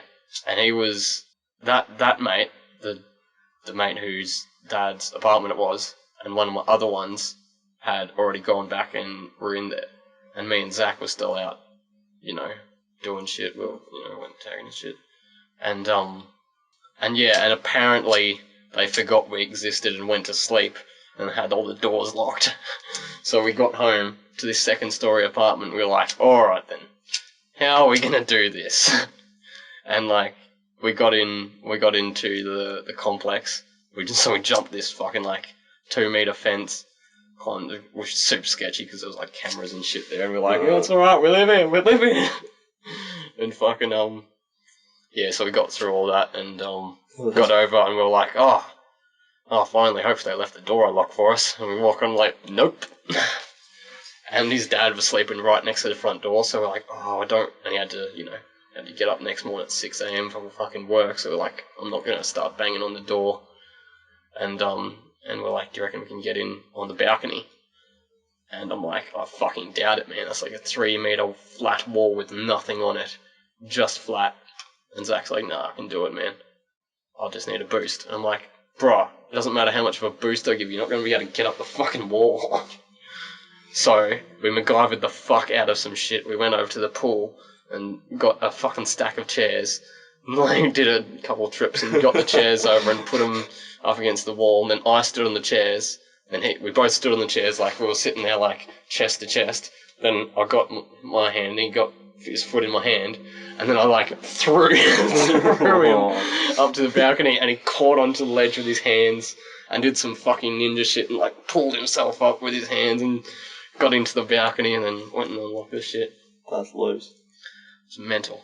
and he was, that mate, the mate whose dad's apartment it was, and one of my other ones had already gone back and were in there. And me and Zach were still out, doing shit. We went tagging and shit. And apparently they forgot we existed and went to sleep and had all the doors locked. So we got home to this second story apartment. We were like, alright then, how are we gonna do this? And we got into the complex. We jumped this fucking 2-meter fence. Which was super sketchy because there was cameras and shit there, and we're like, yeah, it's alright, we're living. And fucking so we got through all that and got over and we were like, oh finally, hopefully they left the door unlocked for us. And we walk on nope. And his dad was sleeping right next to the front door, so we're like, oh, I don't... And he had to, had to get up next morning at 6 a.m. from fucking work, so we're like, I'm not going to start banging on the door. And we're like, do you reckon we can get in on the balcony? And I'm like, I fucking doubt it, man. That's like a 3-meter flat wall with nothing on it. Just flat. And Zach's like, nah, I can do it, man. I'll just need a boost. And I'm like, bruh, it doesn't matter how much of a boost I give you, you're not going to be able to get up the fucking wall. So, we MacGyvered the fuck out of some shit. We went over to the pool and got a fucking stack of chairs. And did a couple of trips and got the chairs over and put them up against the wall. And then I stood on the chairs. And we both stood on the chairs like we were sitting there like chest to chest. Then I got my hand and he got his foot in my hand. And then I like threw him up to the balcony and he caught onto the ledge with his hands and did some fucking ninja shit and like pulled himself up with his hands and got into the balcony and then went and unlocked the shit. That's loose. It's mental.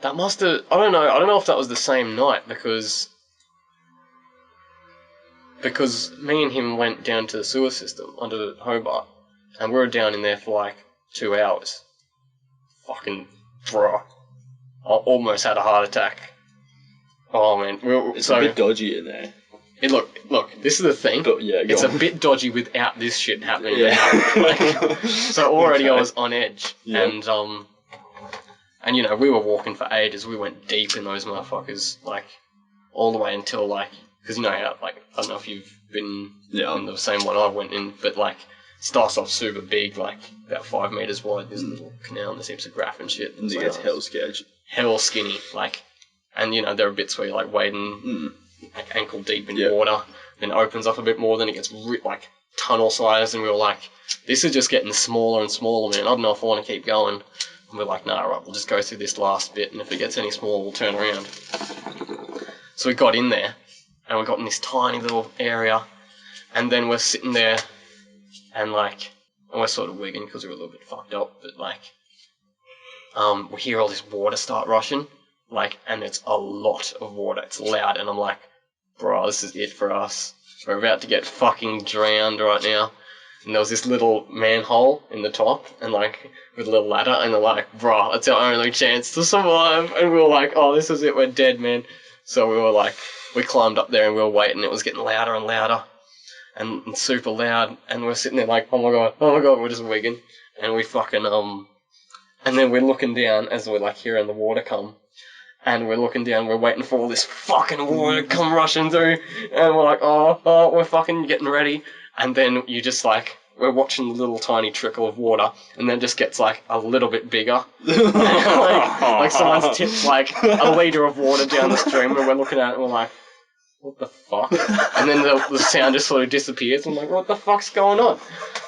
That must have... I don't know if that was the same night because me and him went down to the sewer system under Hobart and we were down in there for like 2 hours. Fucking bro. I almost had a heart attack. Oh man. It's a bit dodgy in there. Look, this is the thing. But, yeah, it's a bit dodgy without this shit happening. Yeah. So already I was on edge. Yeah. And we were walking for ages. We went deep in those motherfuckers, like, all the way until, like, because how, like, I don't know if you've been in the same one I went in, but, like, starts off super big, like, about 5 meters wide. There's a little canal and there's heaps of graff and shit. And it gets hell skinny, like, and, there are bits where you're, like, wading, like, ankle deep in water, then it opens up a bit more, then it gets, like, tunnel sized, and we were like, this is just getting smaller and smaller, man. I don't know if I want to keep going. And we're like, nah, right, we'll just go through this last bit, and if it gets any smaller, we'll turn around. So we got in there, and we got in this tiny little area, and then we're sitting there, and we're sort of wigging because we were a little bit fucked up, but we hear all this water start rushing, and it's a lot of water. It's loud, and I'm like, bro, this is it for us. We're about to get fucking drowned right now. And there was this little manhole in the top, and with a little ladder, and they're like, bro, it's our only chance to survive. And we were like, oh, this is it, we're dead, man. So we were like, we climbed up there and we were waiting, it was getting louder and louder, and super loud, and we're sitting there like, oh my god, we're just wigging. And we fucking, and then we're looking down as we're hearing the water come. And we're looking down, we're waiting for all this fucking water to come rushing through. And we're like, oh, we're fucking getting ready. And then you just we're watching the little tiny trickle of water, and then it just gets a little bit bigger. like someone's tipped a litre of water down the stream, and we're looking at it and we're like, what the fuck? And then the sound just sort of disappears. I'm like, what the fuck's going on?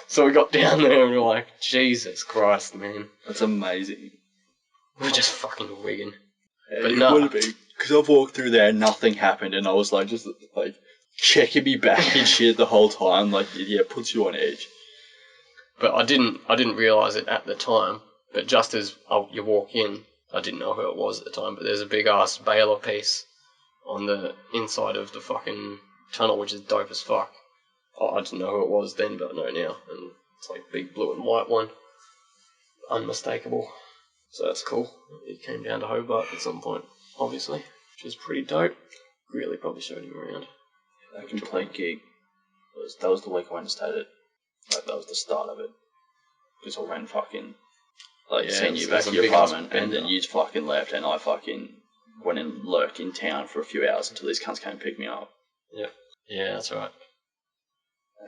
So we got down there and we were like, Jesus Christ, man. That's amazing. We're just fucking wigging. Yeah, but no. Would be, because I've walked through there and nothing happened, and I was just checking me back and shit the whole time. It puts you on edge. But I didn't realise it at the time. But just as you walk in, I didn't know who it was at the time, but there's a big ass baler piece on the inside of the fucking tunnel, which is dope as fuck. I didn't know who it was then, but I know now. And it's big blue and white one. Unmistakable. So that's cool. He came down to Hobart at some point, obviously, which is pretty dope. Really probably showed him around. That complete gig, that was the week I went and stayed at. That was the start of it. Because I went fucking, seen you back to your apartment, and then you fucking left, and I fucking went and lurked in town for a few hours until these cunts came and picked me up. Yeah. Yeah, that's right.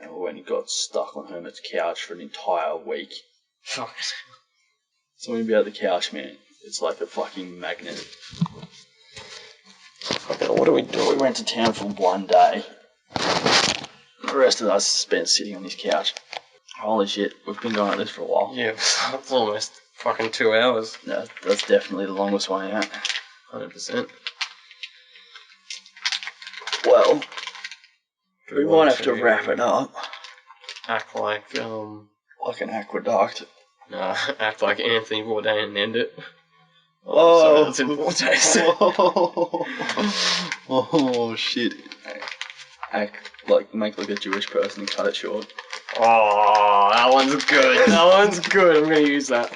And we went and got stuck on Hermit's couch for an entire week. Fuck. Something about the couch, man. It's like a fucking magnet. What do? We went to town for one day. The rest of us spent sitting on this couch. Holy shit, we've been going at this for a while. Yeah, that's almost fucking 2 hours. No, that's definitely the longest one out. 100%. Well, we might have to wrap it up. Act like an aqueduct. No, act like Anthony Bourdain and end it. Oh, that's in 4 days. Oh shit. Make like a Jewish person and cut it short. Oh, that one's good. That one's good. I'm going to use that.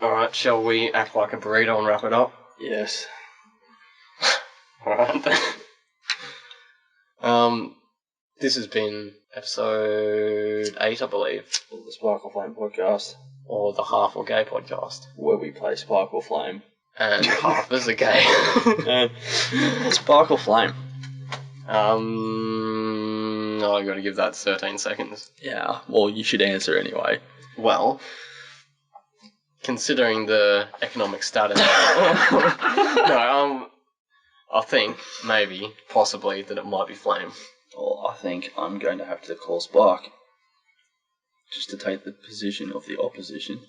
Alright, shall we act like a burrito and wrap it up? Yes. Alright then. This has been episode 8, I believe. The Sparkle Flame podcast, Or the Half or Gay podcast. where we play Sparkle Flame. And half is a gay. Sparkle Flame. I gotta give that 13 seconds. Yeah, well, you should answer anyway. Well, considering the economic status, I think maybe, possibly, that it might be Flame. Well, I think I'm going to have to call Spark, just to take the position of the opposition.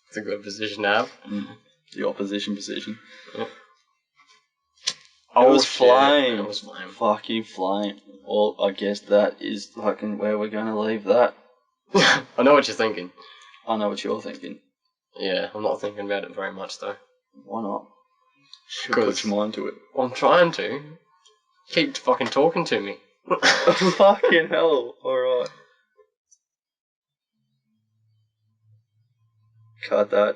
It's a good position to have. The opposition position. Yep. It was Flame. It was Flame. Fucking Flame. Well, I guess that is fucking where we're going to leave that. I know what you're thinking. I know what you're thinking. Yeah, I'm not thinking about it very much though. Why not? Should 'Cause- put your mind to it. I'm trying to. Keep fucking talking to me. Fucking hell. Alright. Cut that.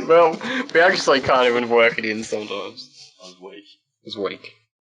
Well, we actually can't even work it in sometimes. I was weak. It was weak.